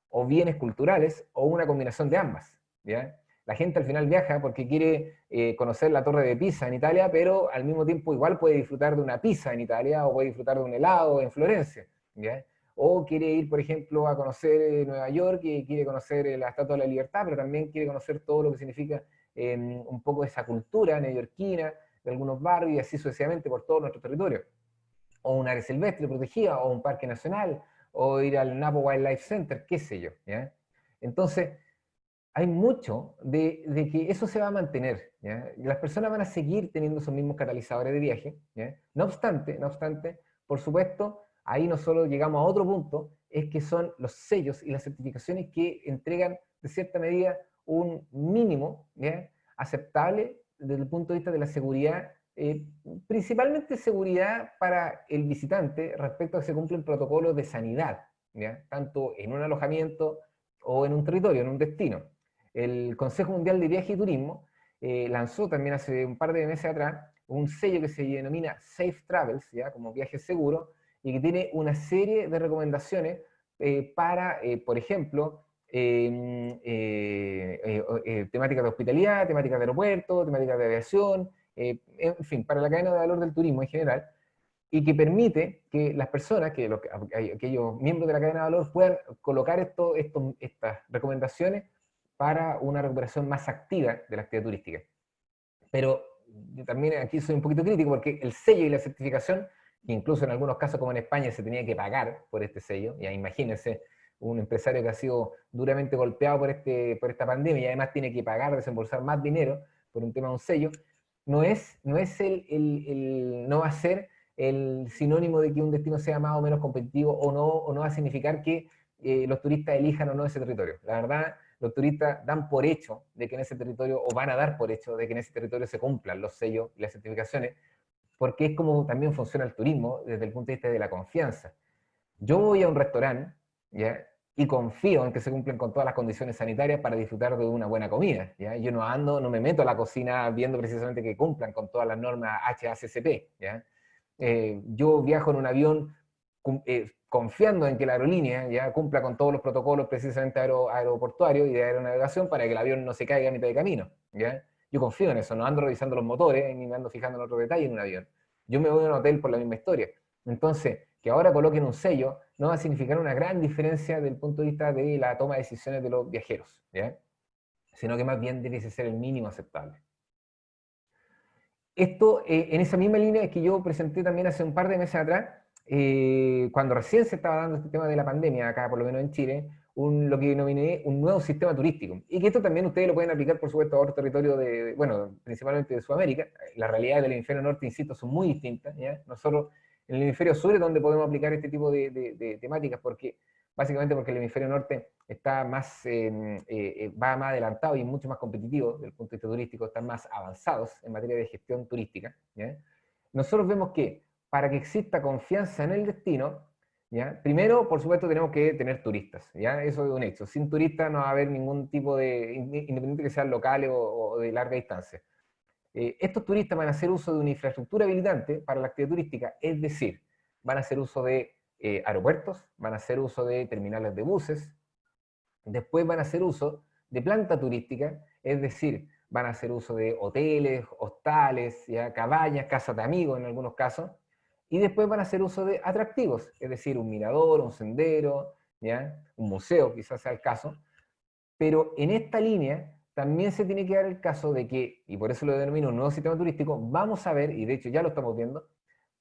o bienes culturales, o una combinación de ambas, ¿ya? La gente al final viaja porque quiere conocer la Torre de Pisa en Italia, pero al mismo tiempo igual puede disfrutar de una pizza en Italia, o puede disfrutar de un helado en Florencia, ¿ya? O quiere ir, por ejemplo, a conocer Nueva York, y quiere conocer la Estatua de la Libertad, pero también quiere conocer todo lo que significa un poco esa cultura neoyorquina, de algunos barrios, y así sucesivamente por todo nuestro territorio. O un área silvestre protegida, o un parque nacional, o ir al Napo Wildlife Center, qué sé yo, ¿ya? Entonces, hay mucho de que eso se va a mantener, ¿ya? Las personas van a seguir teniendo esos mismos catalizadores de viaje, ¿ya? No obstante, por supuesto, ahí nosotros llegamos a otro punto, es que son los sellos y las certificaciones que entregan, de cierta medida, un mínimo, ¿ya?, aceptable desde el punto de vista de la seguridad, principalmente seguridad para el visitante respecto a que se cumplen protocolos de sanidad, ¿ya?, tanto en un alojamiento o en un territorio, en un destino. El Consejo Mundial de Viaje y Turismo lanzó también hace un par de meses atrás un sello que se denomina Safe Travels, ¿ya?, como viaje seguro, y que tiene una serie de recomendaciones para, por ejemplo, temáticas de hospitalidad, temáticas de aeropuerto, temáticas de aviación, en fin, para la cadena de valor del turismo en general, y que permite que las personas, aquellos miembros de la cadena de valor puedan colocar estas recomendaciones para una recuperación más activa de la actividad turística. Pero yo también aquí soy un poquito crítico porque el sello y la certificación, que incluso en algunos casos como en España se tenía que pagar por este sello, ya imagínense un empresario que ha sido duramente golpeado por esta pandemia y además tiene que pagar, desembolsar más dinero por un tema de un sello, no va a ser el sinónimo de que un destino sea más o menos competitivo, o no va a significar que los turistas elijan o no ese territorio. La verdad, los turistas dan por hecho de que en ese territorio, o van a dar por hecho de que en ese territorio se cumplan los sellos y las certificaciones, porque es como también funciona el turismo desde el punto de vista de la confianza. Yo voy a un restaurante, ¿ya?, y confío en que se cumplen con todas las condiciones sanitarias para disfrutar de una buena comida, ¿ya? Yo no me meto a la cocina viendo precisamente que cumplan con todas las normas HACCP, ¿ya? Yo viajo en un avión confiando en que la aerolínea ya cumpla con todos los protocolos precisamente aeroportuarios y de aeronavegación para que el avión no se caiga a mitad de camino, ¿ya? Yo confío en eso, no ando revisando los motores ni me ando fijando en otro detalle en un avión. Yo me voy a un hotel por la misma historia. Entonces, que ahora coloquen un sello no va a significar una gran diferencia desde el punto de vista de la toma de decisiones de los viajeros, ¿ya?, sino que más bien debe ser el mínimo aceptable. Esto, en esa misma línea es que yo presenté también hace un par de meses atrás, cuando recién se estaba dando este tema de la pandemia, acá por lo menos en Chile, lo que denominé un nuevo sistema turístico. Y que esto también ustedes lo pueden aplicar, por supuesto, a otros territorios bueno, principalmente de Sudamérica. La realidad del hemisferio norte, insisto, son muy distintas, ¿ya? Nosotros, en el hemisferio sur es donde podemos aplicar este tipo de temáticas, básicamente porque el hemisferio norte está va más adelantado y mucho más competitivo desde el punto de vista turístico, están más avanzados en materia de gestión turística, ¿ya? Nosotros vemos que para que exista confianza en el destino, ¿ya?, primero, por supuesto, tenemos que tener turistas, ¿ya? Eso es un hecho. Sin turistas no va a haber ningún tipo independiente que sean locales o de larga distancia. Estos turistas van a hacer uso de una infraestructura habilitante para la actividad turística, es decir, van a hacer uso de aeropuertos, van a hacer uso de terminales de buses, después van a hacer uso de planta turística, es decir, van a hacer uso de hoteles, hostales, ¿ya?, cabañas, casas de amigos en algunos casos, y después van a hacer uso de atractivos, es decir, un mirador, un sendero, ¿ya?, un museo, quizás sea el caso. Pero en esta línea también se tiene que dar el caso de que, y por eso lo denomino un nuevo sistema turístico, vamos a ver, y de hecho ya lo estamos viendo,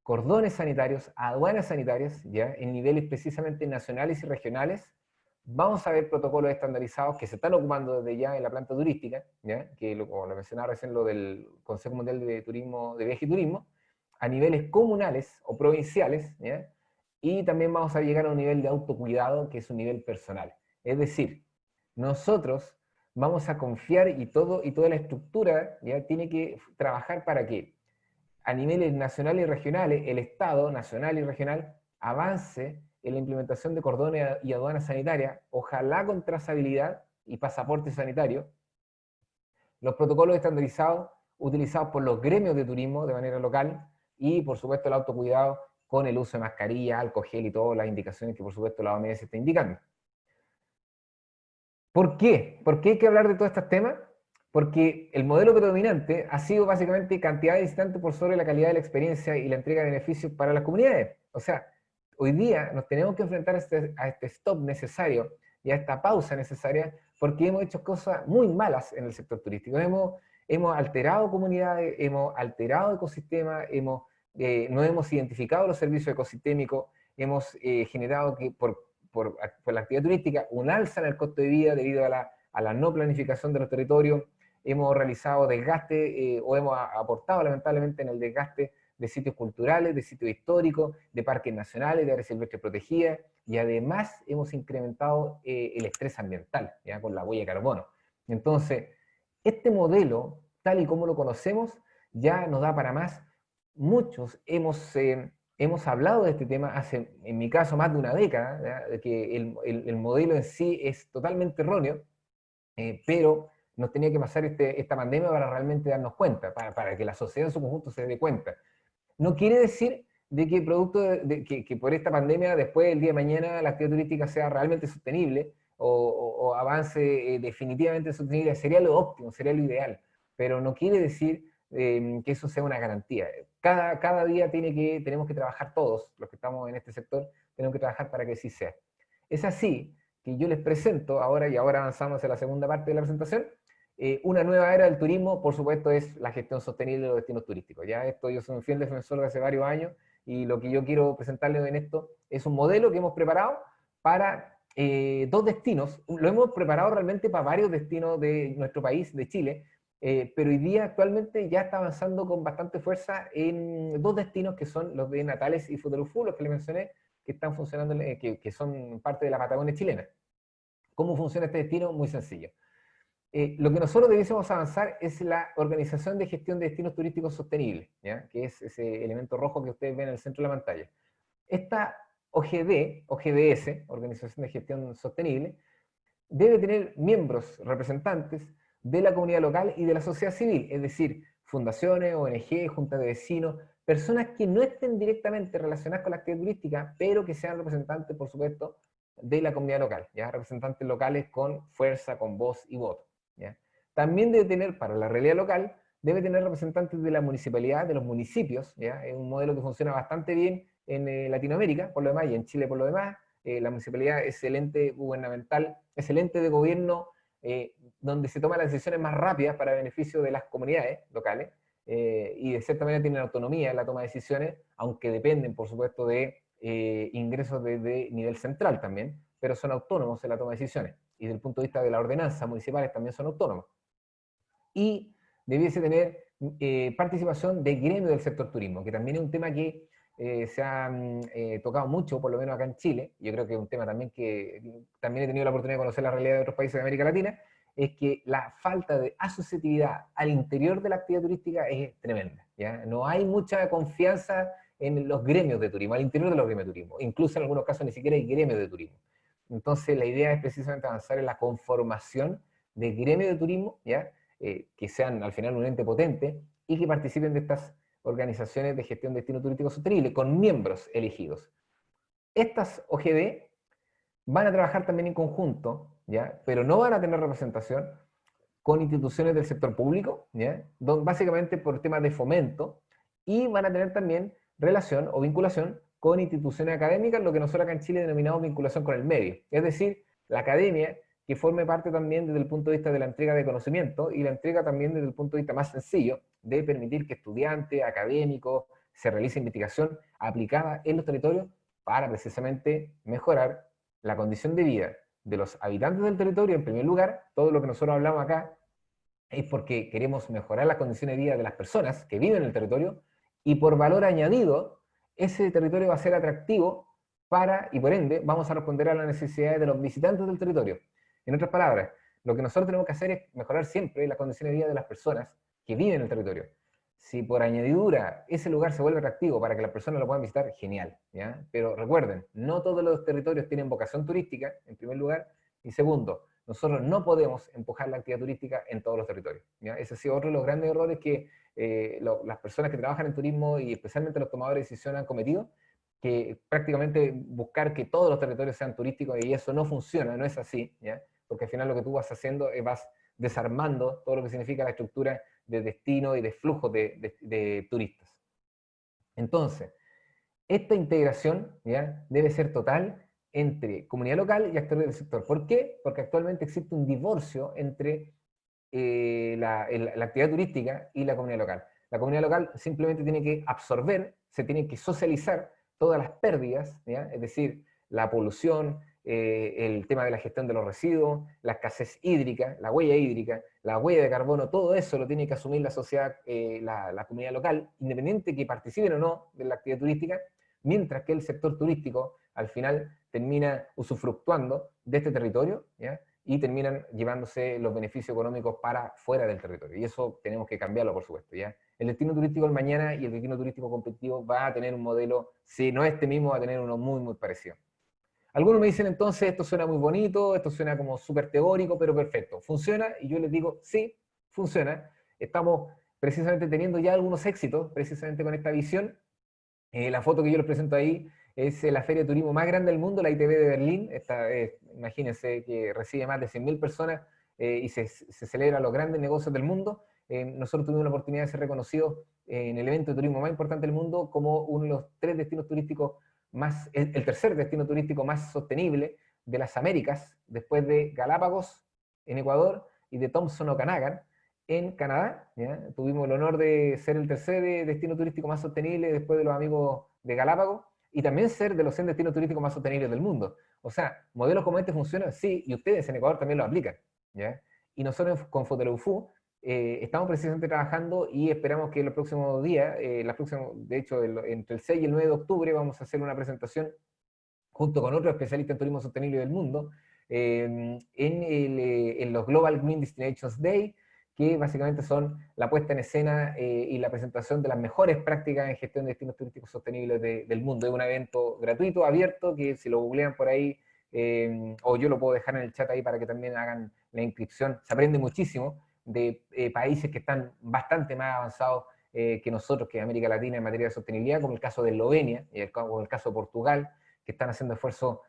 cordones sanitarios, aduanas sanitarias, ¿ya?, en niveles precisamente nacionales y regionales. Vamos a ver protocolos estandarizados que se están ocupando desde ya en la planta turística, ¿ya?, que como lo mencionaba recién, lo del Consejo Mundial de Turismo, de Viaje y Turismo, a niveles comunales o provinciales, ¿ya?, y también vamos a llegar a un nivel de autocuidado que es un nivel personal. Es decir, nosotros vamos a confiar y toda la estructura ya tiene que trabajar para que a niveles nacionales y regionales, el Estado nacional y regional avance en la implementación de cordones y aduanas sanitarias, ojalá con trazabilidad y pasaporte sanitario, los protocolos estandarizados, utilizados por los gremios de turismo de manera local, y por supuesto el autocuidado con el uso de mascarilla, alcohol gel y todas las indicaciones que por supuesto la OMS está indicando. ¿Por qué? ¿Por qué hay que hablar de todos estos temas? Porque el modelo predominante ha sido básicamente cantidad de visitantes por sobre la calidad de la experiencia y la entrega de beneficios para las comunidades. O sea, hoy día nos tenemos que enfrentar a este stop necesario y a esta pausa necesaria porque hemos hecho cosas muy malas en el sector turístico. Hemos alterado comunidades, hemos alterado ecosistemas, no hemos identificado los servicios ecosistémicos, hemos generado que por la actividad turística un alza en el costo de vida debido a la no planificación de los territorios. Hemos realizado desgaste o hemos aportado lamentablemente en el desgaste de sitios culturales, de sitios históricos, de parques nacionales, de áreas silvestres protegidas, y además hemos incrementado el estrés ambiental, ¿ya? Con la huella de carbono. Entonces, este modelo, tal y como lo conocemos, ya nos da para más. Muchos hemos hablado de este tema hace, en mi caso, más de una década, ¿ya? De que el modelo en sí es totalmente erróneo, pero nos tenía que pasar esta pandemia para realmente darnos cuenta, para que la sociedad en su conjunto se dé cuenta. No quiere decir de que producto que por esta pandemia, después del día de mañana, la actividad turística sea realmente sostenible o avance definitivamente sostenible. Sería lo óptimo, sería lo ideal, pero no quiere decir que eso sea una garantía. Cada día tenemos que trabajar todos, los que estamos en este sector, tenemos que trabajar para que sí sea. Es así que yo les presento ahora, y ahora avanzamos a la segunda parte de la presentación, una nueva era del turismo, por supuesto, es la gestión sostenible de los destinos turísticos. Ya esto yo soy un fiel defensor de hace varios años, y lo que yo quiero presentarles en esto es un modelo que hemos preparado para dos destinos. Lo hemos preparado realmente para varios destinos de nuestro país, de Chile, pero hoy día actualmente ya está avanzando con bastante fuerza en dos destinos que son los de Natales y Futaleufú, los que les mencioné, que están funcionando, que son parte de la Patagonia chilena. ¿Cómo funciona este destino? Muy sencillo. Lo que nosotros debiésemos avanzar es la organización de gestión de destinos turísticos sostenibles, ¿ya? Que es ese elemento rojo que ustedes ven en el centro de la pantalla. Esta OGDS, Organización de Gestión Sostenible, debe tener miembros, representantes de la comunidad local y de la sociedad civil, es decir, fundaciones, ONG, juntas de vecinos, personas que no estén directamente relacionadas con la actividad turística, pero que sean representantes, por supuesto, de la comunidad local, ¿ya? Representantes locales con fuerza, con voz y voto, ¿ya? También debe tener, para la realidad local, debe tener representantes de la municipalidad, de los municipios, ¿ya? Es un modelo que funciona bastante bien en Latinoamérica, por lo demás, y en Chile por lo demás. La municipalidad es el ente gubernamental, es el ente de gobierno donde se toman las decisiones más rápidas para beneficio de las comunidades locales, y de cierta manera tienen autonomía en la toma de decisiones, aunque dependen, por supuesto, de ingresos de nivel central también, pero son autónomos en la toma de decisiones. Y desde el punto de vista de la ordenanza, municipales también son autónomos. Y debiese tener participación de gremio del sector turismo, que también es un tema que se ha tocado mucho, por lo menos acá en Chile. Yo creo que es un tema también que también he tenido la oportunidad de conocer la realidad de otros países de América Latina, es que la falta de asociatividad al interior de la actividad turística es tremenda, ¿ya? No hay mucha confianza en los gremios de turismo, al interior de los gremios de turismo. Incluso en algunos casos ni siquiera hay gremios de turismo. Entonces la idea es precisamente avanzar en la conformación de gremios de turismo, ¿ya? Que sean al final un ente potente y que participen de estas organizaciones de gestión de destino turístico sostenible, con miembros elegidos. Estas OGD van a trabajar también en conjunto, ¿ya? Pero no van a tener representación con instituciones del sector público, ¿ya? Básicamente por temas de fomento, y van a tener también relación o vinculación con instituciones académicas, lo que nosotros acá en Chile denominamos vinculación con el medio. Es decir, la academia que forme parte también desde el punto de vista de la entrega de conocimiento, y la entrega también desde el punto de vista más sencillo, de permitir que estudiantes, académicos, se realice investigación aplicada en los territorios para precisamente mejorar la condición de vida de los habitantes del territorio. En primer lugar, todo lo que nosotros hablamos acá es porque queremos mejorar las condiciones de vida de las personas que viven en el territorio, y por valor añadido, ese territorio va a ser atractivo para, y por ende, vamos a responder a las necesidades de los visitantes del territorio. En otras palabras, lo que nosotros tenemos que hacer es mejorar siempre las condiciones de vida de las personas que viven en el territorio. Si por añadidura ese lugar se vuelve atractivo para que las personas lo puedan visitar, genial, ¿ya? Pero recuerden, no todos los territorios tienen vocación turística, en primer lugar, y segundo, nosotros no podemos empujar la actividad turística en todos los territorios, ¿ya? Ese ha sido otro de los grandes errores que las personas que trabajan en turismo y especialmente los tomadores de decisiones han cometido, que prácticamente buscar que todos los territorios sean turísticos, y eso no funciona, no es así, ¿ya? Porque al final lo que tú vas haciendo es vas desarmando todo lo que significa la estructura de destino y de flujo de turistas. Entonces, esta integración, ¿ya?, debe ser total entre comunidad local y actores del sector. ¿Por qué? Porque actualmente existe un divorcio entre la actividad turística y la comunidad local. La comunidad local simplemente tiene que absorber, se tiene que socializar todas las pérdidas, ¿ya?, es decir, la polución, el tema de la gestión de los residuos, la escasez hídrica, la huella de carbono, todo eso lo tiene que asumir la sociedad, la comunidad local, independiente de que participen o no de la actividad turística, mientras que el sector turístico al final termina usufructuando de este territorio, ¿ya?, y terminan llevándose los beneficios económicos para fuera del territorio. Y eso tenemos que cambiarlo, por supuesto, ¿ya? El destino turístico del mañana y el destino turístico competitivo va a tener un modelo, si no este mismo, va a tener uno muy, muy parecido. Algunos me dicen entonces, esto suena muy bonito, esto suena como súper teórico, pero perfecto, ¿funciona? Y yo les digo, sí, funciona. Estamos precisamente teniendo ya algunos éxitos, precisamente con esta visión. La foto que yo les presento ahí es la feria de turismo más grande del mundo, la ITB de Berlín. Imagínense que recibe más de 100.000 personas y se celebra los grandes negocios del mundo. Nosotros tuvimos la oportunidad de ser reconocidos en el evento de turismo más importante del mundo como uno de los tres destinos turísticos más, el tercer destino turístico más sostenible de las Américas, después de Galápagos en Ecuador y de Thompson Okanagan en Canadá, ¿ya? Tuvimos el honor de ser el tercer destino turístico más sostenible después de los amigos de Galápagos, y también ser de los 100 destinos turísticos más sostenibles del mundo. O sea, modelos como este funcionan, sí, y ustedes en Ecuador también lo aplican, ¿ya? Y nosotros con Foteleufu estamos precisamente trabajando y esperamos que los próximos días, de hecho, entre el 6 y el 9 de octubre vamos a hacer una presentación junto con otros especialistas en turismo sostenible del mundo, en los Global Green Destinations Day, que básicamente son la puesta en escena y la presentación de las mejores prácticas en gestión de destinos turísticos sostenibles del mundo. Es un evento gratuito, abierto, que si lo googlean por ahí, o yo lo puedo dejar en el chat ahí para que también hagan la inscripción. Se aprende muchísimo de países que están bastante más avanzados que nosotros, que América Latina en materia de sostenibilidad, como el caso de Eslovenia, o el caso de Portugal, que están haciendo esfuerzos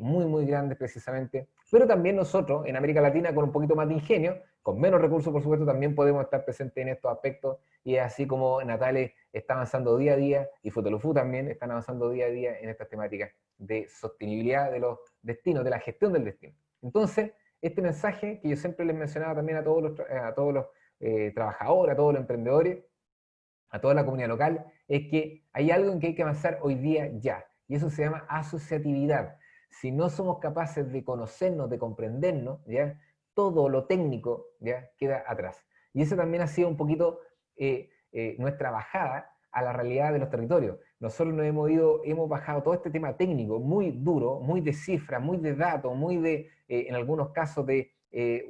muy, muy grandes precisamente, pero también nosotros en América Latina con un poquito más de ingenio, con menos recursos por supuesto, también podemos estar presentes en estos aspectos, y es así como Natale está avanzando día a día, y Foteleufu también están avanzando día a día en estas temáticas de sostenibilidad de los destinos, de la gestión del destino. Entonces, este mensaje que yo siempre les mencionaba también a todos los trabajadores, a todos los emprendedores, a toda la comunidad local, es que hay algo en que hay que avanzar hoy día ya, y eso se llama asociatividad. Si no somos capaces de conocernos, de comprendernos, ¿ya?, todo lo técnico, ¿ya?, queda atrás. Y eso también ha sido un poquito nuestra bajada a la realidad de los territorios. Nosotros nos hemos bajado todo este tema técnico, muy duro, muy de cifras, muy de datos, muy de, en algunos casos, de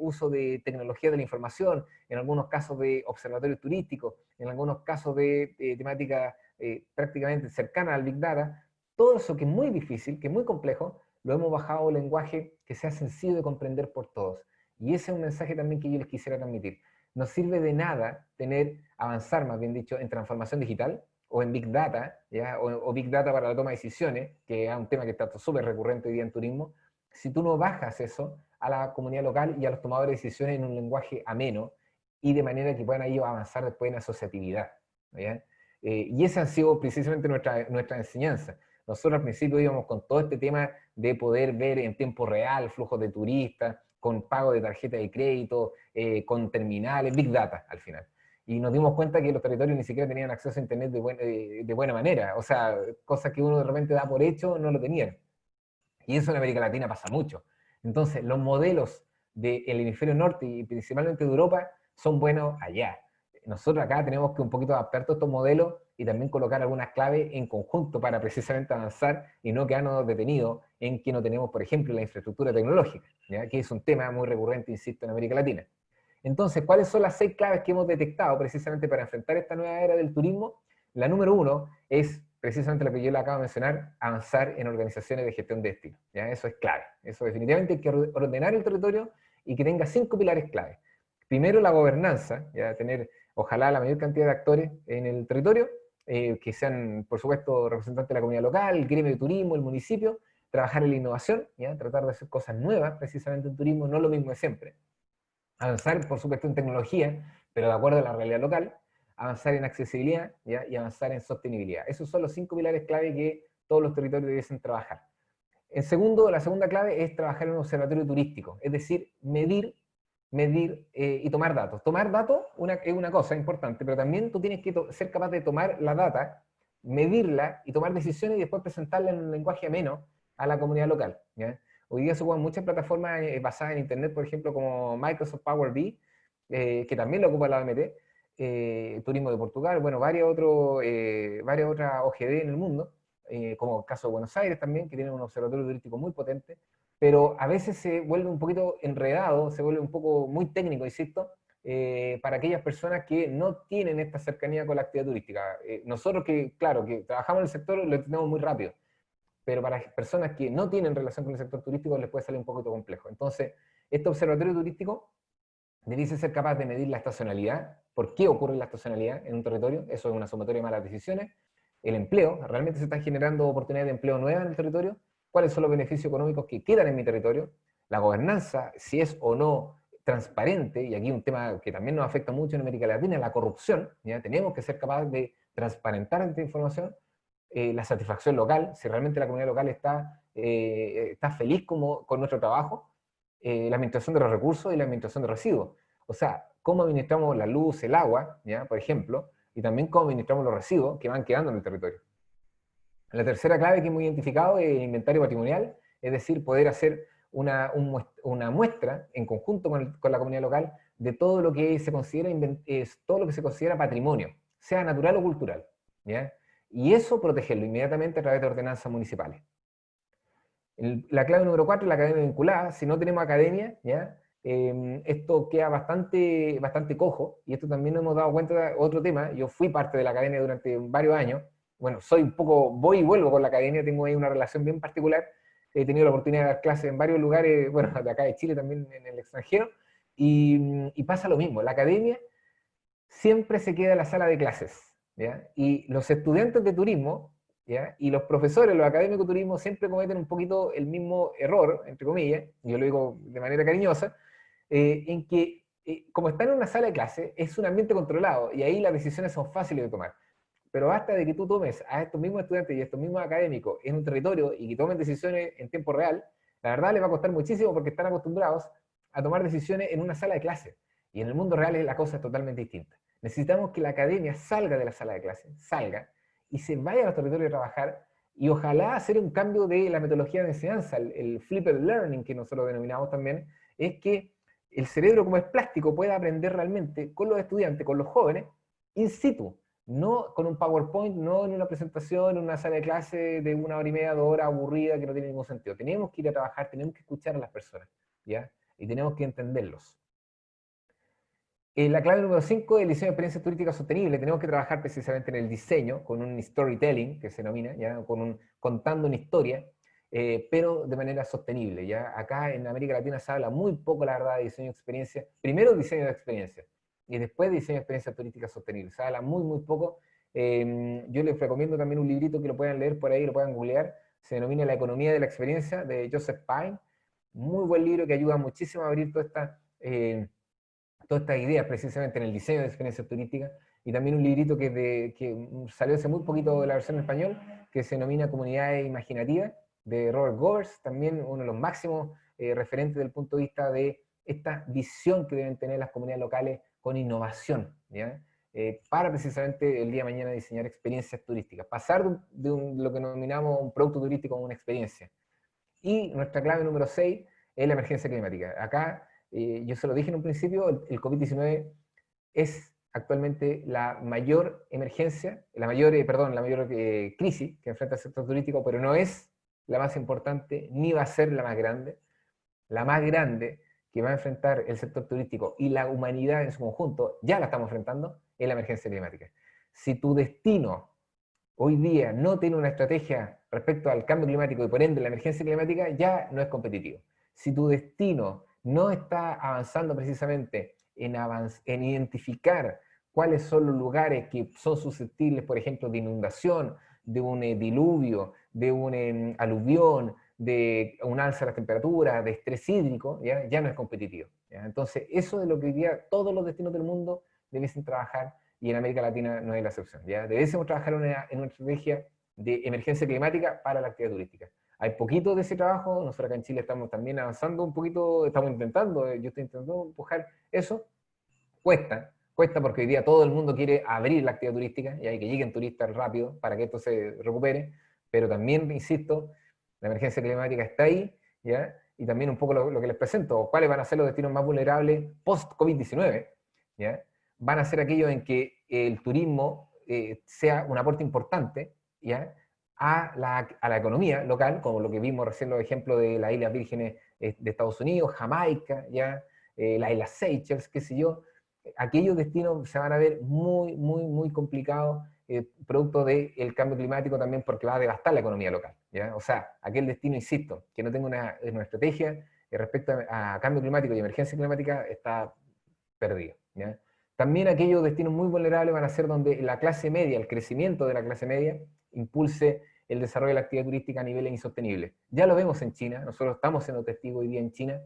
uso de tecnología de la información, en algunos casos de observatorios turísticos, en algunos casos de temática prácticamente cercana al Big Data. Todo eso que es muy difícil, que es muy complejo, lo hemos bajado a un lenguaje que sea sencillo de comprender por todos. Y ese es un mensaje también que yo les quisiera transmitir. No sirve de nada avanzar, más bien dicho, en transformación digital o en Big Data, ¿ya? O Big Data para la toma de decisiones, que es un tema que está súper recurrente hoy día en turismo, si tú no bajas eso a la comunidad local y a los tomadores de decisiones en un lenguaje ameno y de manera que puedan ellos avanzar después en asociatividad, ¿ya? Y esa ha sido precisamente nuestra enseñanza. Nosotros al principio íbamos con todo este tema de poder ver en tiempo real flujos de turistas, con pago de tarjeta de crédito, con terminales, Big Data al final. Y nos dimos cuenta que los territorios ni siquiera tenían acceso a Internet de buena manera. O sea, cosas que uno de repente da por hecho, no lo tenían. Y eso en América Latina pasa mucho. Entonces, los modelos del hemisferio norte y principalmente de Europa son buenos allá. Nosotros acá tenemos que un poquito adaptar todos estos modelos y también colocar algunas claves en conjunto para precisamente avanzar y no quedarnos detenidos en que no tenemos, por ejemplo, la infraestructura tecnológica, ¿ya?, que es un tema muy recurrente, insisto, en América Latina. Entonces, ¿cuáles son las 6 claves que hemos detectado precisamente para enfrentar esta nueva era del turismo? La número 1 es precisamente lo que yo le acabo de mencionar, avanzar en organizaciones de gestión de destino, ¿ya? Eso es clave. Eso definitivamente hay que ordenar el territorio y que tenga 5 pilares clave. Primero, la gobernanza, ya tener, ojalá, la mayor cantidad de actores en el territorio, que sean, por supuesto, representantes de la comunidad local, el gremio de turismo, el municipio, trabajar en la innovación, ¿ya? Tratar de hacer cosas nuevas, precisamente en turismo, no lo mismo de siempre. Avanzar, por supuesto, en tecnología, pero de acuerdo a la realidad local, avanzar en accesibilidad, ¿ya? Y avanzar en sostenibilidad. Esos son los 5 pilares clave que todos los territorios debiesen trabajar. En segundo, la segunda clave es trabajar en un observatorio turístico, es decir, medir y tomar datos. Tomar datos es una cosa importante, pero también tú tienes que ser capaz de tomar la data, medirla y tomar decisiones y después presentarla en un lenguaje ameno a la comunidad local, ¿ya? Hoy día se ocupan muchas plataformas basadas en Internet, por ejemplo, como Microsoft Power BI, que también lo ocupa la OMT, Turismo de Portugal, bueno, varias otras OGD en el mundo, como el caso de Buenos Aires también, que tiene un observatorio turístico muy potente, pero a veces se vuelve un poquito enredado, se vuelve un poco muy técnico, insisto, para aquellas personas que no tienen esta cercanía con la actividad turística. Nosotros que, claro, que trabajamos en el sector, lo entendemos muy rápido, pero para personas que no tienen relación con el sector turístico les puede salir un poquito complejo. Entonces, este observatorio turístico debiese ser capaz de medir la estacionalidad, por qué ocurre la estacionalidad en un territorio, eso es una sumatoria de malas decisiones, el empleo, realmente se están generando oportunidades de empleo nuevas en el territorio, cuáles son los beneficios económicos que quedan en mi territorio, la gobernanza, si es o no transparente, y aquí un tema que también nos afecta mucho en América Latina, la corrupción, ¿ya? Tenemos que ser capaces de transparentar esta información, la satisfacción local, si realmente la comunidad local está feliz con nuestro trabajo, la administración de los recursos y la administración de residuos. O sea, cómo administramos la luz, el agua, ¿ya? Por ejemplo, y también cómo administramos los residuos que van quedando en el territorio. La tercera clave que hemos identificado es el inventario patrimonial, es decir, poder hacer una muestra en conjunto con la comunidad local de todo lo que se considera, todo lo que se considera patrimonio, sea natural o cultural, ¿ya? Y eso protegerlo inmediatamente a través de ordenanzas municipales. La clave número 4 es la academia vinculada. Si no tenemos academia, ¿ya? Esto queda bastante cojo, y esto también nos hemos dado cuenta de otro tema. Yo fui parte de la academia durante varios años, bueno, soy un poco, voy y vuelvo con la academia, tengo ahí una relación bien particular, he tenido la oportunidad de dar clases en varios lugares, bueno, de acá de Chile, también en el extranjero, y pasa lo mismo, la academia siempre se queda en la sala de clases, ¿ya? Y los estudiantes de turismo, ¿ya? Y los profesores, los académicos de turismo, siempre cometen un poquito el mismo error, entre comillas, yo lo digo de manera cariñosa, en que como están en una sala de clase, es un ambiente controlado, y ahí las decisiones son fáciles de tomar. Pero basta de que tú tomes a estos mismos estudiantes y a estos mismos académicos en un territorio y que tomen decisiones en tiempo real, la verdad les va a costar muchísimo porque están acostumbrados a tomar decisiones en una sala de clase. Y en el mundo real la cosa es totalmente distinta. Necesitamos que la academia salga de la sala de clase, salga, y se vaya a los territorios a trabajar, y ojalá hacer un cambio de la metodología de enseñanza, el flipped learning que nosotros denominamos también, es que el cerebro, como es plástico, pueda aprender realmente con los estudiantes, con los jóvenes, in situ, no con un PowerPoint, no en una presentación, en una sala de clase de 1 hora y media, 2 horas, aburrida, que no tiene ningún sentido. Tenemos que ir a trabajar, tenemos que escuchar a las personas, ¿ya? Y tenemos que entenderlos. La clave número 5 es el diseño de experiencias turísticas sostenibles. Tenemos que trabajar precisamente en el diseño, con un storytelling, que se denomina, ¿ya? Contando una historia, pero de manera sostenible, ¿ya? Acá en América Latina se habla muy poco, la verdad, de diseño de experiencia. Primero diseño de experiencia, y después diseño de experiencias turísticas sostenibles. Se habla muy poco. Yo les recomiendo también un librito que lo puedan leer por ahí, lo puedan googlear. Se denomina La economía de la experiencia, de Joseph Pine. Muy buen libro que ayuda muchísimo a abrir todas estas ideas precisamente en el diseño de experiencias turísticas, y también un librito que salió hace muy poquito de la versión en español, que se denomina Comunidades Imaginativas, de Robert Govers, también uno de los máximos referentes del punto de vista de esta visión que deben tener las comunidades locales con innovación, ¿ya? Para precisamente el día de mañana diseñar experiencias turísticas, pasar de lo que denominamos un producto turístico a una experiencia. Y nuestra clave número 6 es la emergencia climática. Acá, yo se lo dije en un principio, el COVID-19 es actualmente la mayor emergencia, la mayor crisis que enfrenta el sector turístico, pero no es la más importante, ni va a ser la más grande. La más grande que va a enfrentar el sector turístico y la humanidad en su conjunto, ya la estamos enfrentando, es la emergencia climática. Si tu destino hoy día no tiene una estrategia respecto al cambio climático y por ende la emergencia climática, ya no es competitivo. Si tu destino no está avanzando precisamente en identificar cuáles son los lugares que son susceptibles, por ejemplo, de inundación, de un diluvio, de un aluvión, de un alza de la temperatura, de estrés hídrico, ya no es competitivo. ¿Ya? Entonces, eso es lo que hoy día todos los destinos del mundo debiesen trabajar, y en América Latina no es la excepción. ¿Ya? Debiésemos trabajar en una estrategia de emergencia climática para la actividad turística. Hay poquito de ese trabajo, nosotros acá en Chile estamos también avanzando un poquito, estamos intentando, yo estoy intentando empujar eso. Cuesta porque hoy día todo el mundo quiere abrir la actividad turística y hay que lleguen turistas rápido para que esto se recupere, pero también, insisto, la emergencia climática está ahí, ¿ya? Y también un poco lo que les presento, cuáles van a ser los destinos más vulnerables post-COVID-19, ¿ya? Van a ser aquellos en que el turismo sea un aporte importante, ¿ya? A la economía local, como lo que vimos recién los ejemplos de las Islas Vírgenes de Estados Unidos, Jamaica, ¿ya? Las Islas Seychelles, qué sé yo. Aquellos destinos se van a ver muy complicados, producto del cambio climático también, porque va a devastar la economía local. ¿Ya? O sea, aquel destino, insisto, que no tenga una estrategia respecto a cambio climático y emergencia climática está perdido. ¿Ya? También aquellos destinos muy vulnerables van a ser donde la clase media, el crecimiento de la clase media, impulse el desarrollo de la actividad turística a niveles insostenibles. Ya lo vemos en China, nosotros estamos siendo testigos hoy día en China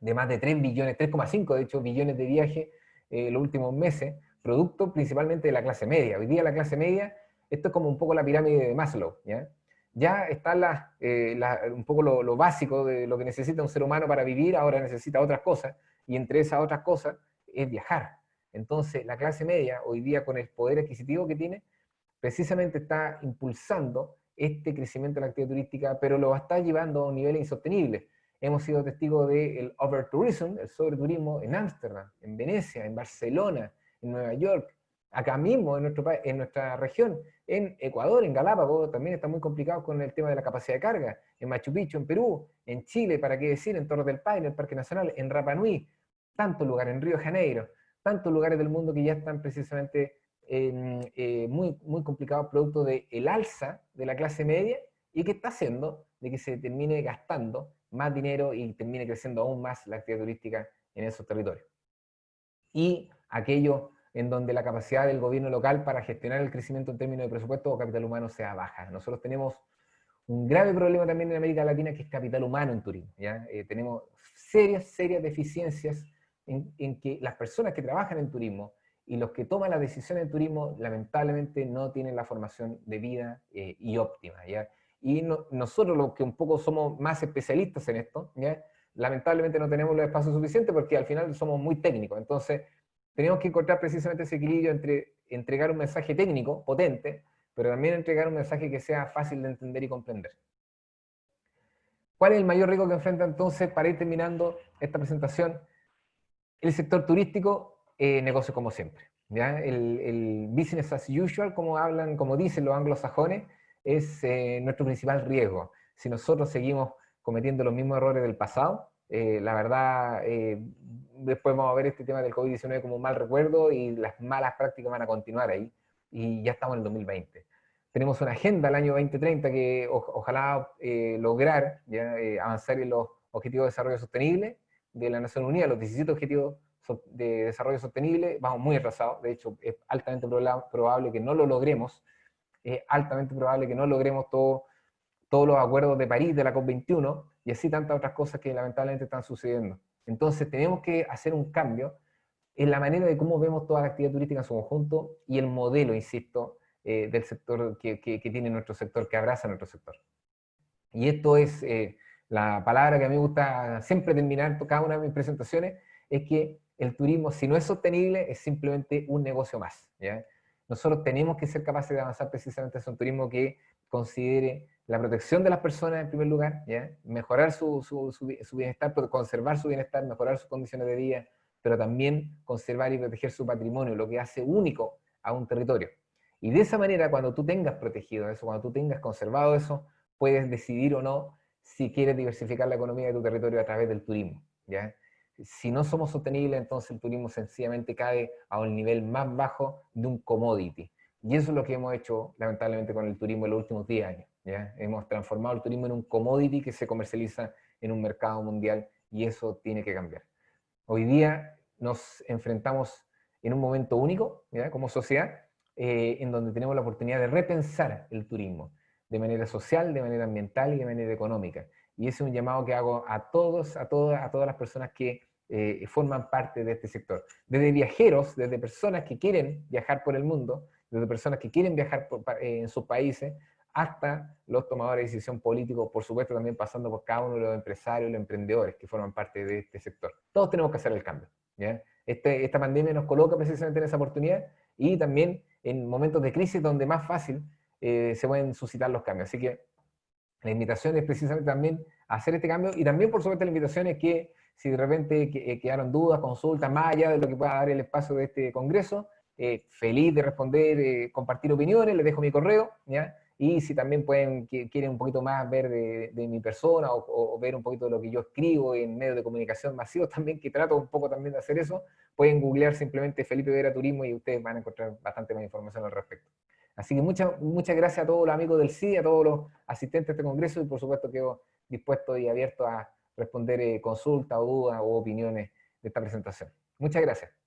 de más de 3 billones, 3,5 de hecho, billones de viajes los últimos meses, producto principalmente de la clase media. Hoy día la clase media, esto es como un poco la pirámide de Maslow, ¿ya? Ya está un poco lo básico de lo que necesita un ser humano para vivir, ahora necesita otras cosas, y entre esas otras cosas es viajar. Entonces, la clase media, hoy día con el poder adquisitivo que tiene, precisamente está impulsando este crecimiento de la actividad turística, pero lo está llevando a un nivel insostenible. Hemos sido testigos del overtourism, el sobreturismo en Ámsterdam, en Venecia, en Barcelona, en Nueva York, acá mismo en nuestra región, en Ecuador, en Galápagos, también está muy complicado con el tema de la capacidad de carga, en Machu Picchu, en Perú, en Chile, para qué decir, en Torres del Paine, en el Parque Nacional, en Rapa Nui, tantos lugares, en Río de Janeiro, tantos lugares del mundo que ya están precisamente muy complicado, producto del alza de la clase media y que está haciendo de que se termine gastando más dinero y termine creciendo aún más la actividad turística en esos territorios. Y aquello en donde la capacidad del gobierno local para gestionar el crecimiento en términos de presupuesto o capital humano sea baja. Nosotros tenemos un grave problema también en América Latina, que es capital humano en turismo. ¿Ya? Tenemos serias deficiencias en que las personas que trabajan en turismo y los que toman las decisiones en turismo lamentablemente no tienen la formación debida y óptima. ¿Ya? Y nosotros los que un poco somos más especialistas en esto, ¿ya? Lamentablemente no tenemos los espacios suficientes porque al final somos muy técnicos. Entonces tenemos que encontrar precisamente ese equilibrio entre entregar un mensaje técnico potente, pero también entregar un mensaje que sea fácil de entender y comprender. ¿Cuál es el mayor riesgo que enfrenta entonces, para ir terminando esta presentación? El sector turístico, negocio como siempre. ¿Ya? El business as usual, como hablan, como dicen los anglosajones, es nuestro principal riesgo. Si nosotros seguimos cometiendo los mismos errores del pasado, la verdad, después vamos a ver este tema del COVID-19 como un mal recuerdo y las malas prácticas van a continuar ahí. Y ya estamos en el 2020. Tenemos una agenda al año 2030 que ojalá lograr ¿ya? Avanzar en los objetivos de desarrollo sostenible de la Nación Unida, los 17 objetivos de desarrollo sostenible, vamos muy atrasados. De hecho, es altamente probable que no lo logremos, es altamente probable que no logremos todos los acuerdos de París, de la COP21, y así tantas otras cosas que lamentablemente están sucediendo. Entonces tenemos que hacer un cambio en la manera de cómo vemos toda la actividad turística en su conjunto y el modelo, insisto, del sector que tiene nuestro sector, que abraza nuestro sector. Y esto es la palabra que a mí me gusta siempre terminar cada una de mis presentaciones, es que el turismo, si no es sostenible, es simplemente un negocio más. ¿Ya? Nosotros tenemos que ser capaces de avanzar precisamente hacia un turismo que considere la protección de las personas en primer lugar, ¿ya? Mejorar su bienestar, conservar su bienestar, mejorar sus condiciones de vida, pero también conservar y proteger su patrimonio, lo que hace único a un territorio. Y de esa manera, cuando tú tengas protegido eso, cuando tú tengas conservado eso, puedes decidir o no si quieres diversificar la economía de tu territorio a través del turismo. ¿Ya? Si no somos sostenibles, entonces el turismo sencillamente cae a un nivel más bajo de un commodity. Y eso es lo que hemos hecho, lamentablemente, con el turismo en los últimos 10 años. ¿Ya? Hemos transformado el turismo en un commodity que se comercializa en un mercado mundial y eso tiene que cambiar. Hoy día nos enfrentamos en un momento único, ¿ya?, como sociedad, en donde tenemos la oportunidad de repensar el turismo de manera social, de manera ambiental y de manera económica. Y ese es un llamado que hago a todos, a todas las personas que forman parte de este sector. Desde viajeros, desde personas que quieren viajar por el mundo, desde personas que quieren viajar en sus países, hasta los tomadores de decisión políticos, por supuesto también pasando por cada uno de los empresarios, los emprendedores que forman parte de este sector. Todos tenemos que hacer el cambio, ¿ya? Esta pandemia nos coloca precisamente en esa oportunidad y también en momentos de crisis donde más fácil se pueden suscitar los cambios. Así que la invitación es precisamente también a hacer este cambio y también, por supuesto, la invitación es que si de repente quedaron dudas, consultas, más allá de lo que pueda dar el espacio de este congreso, feliz de responder, compartir opiniones, les dejo mi correo, ¿ya? Y si también quieren un poquito más ver de mi persona o ver un poquito de lo que yo escribo en medios de comunicación masivos también, que trato un poco también de hacer eso, pueden googlear simplemente Felipe Vera Turismo y ustedes van a encontrar bastante más información al respecto. Así que muchas gracias a todos los amigos del CIDE, a todos los asistentes a este congreso y por supuesto quedo dispuesto y abierto a responder consultas o dudas o opiniones de esta presentación. Muchas gracias.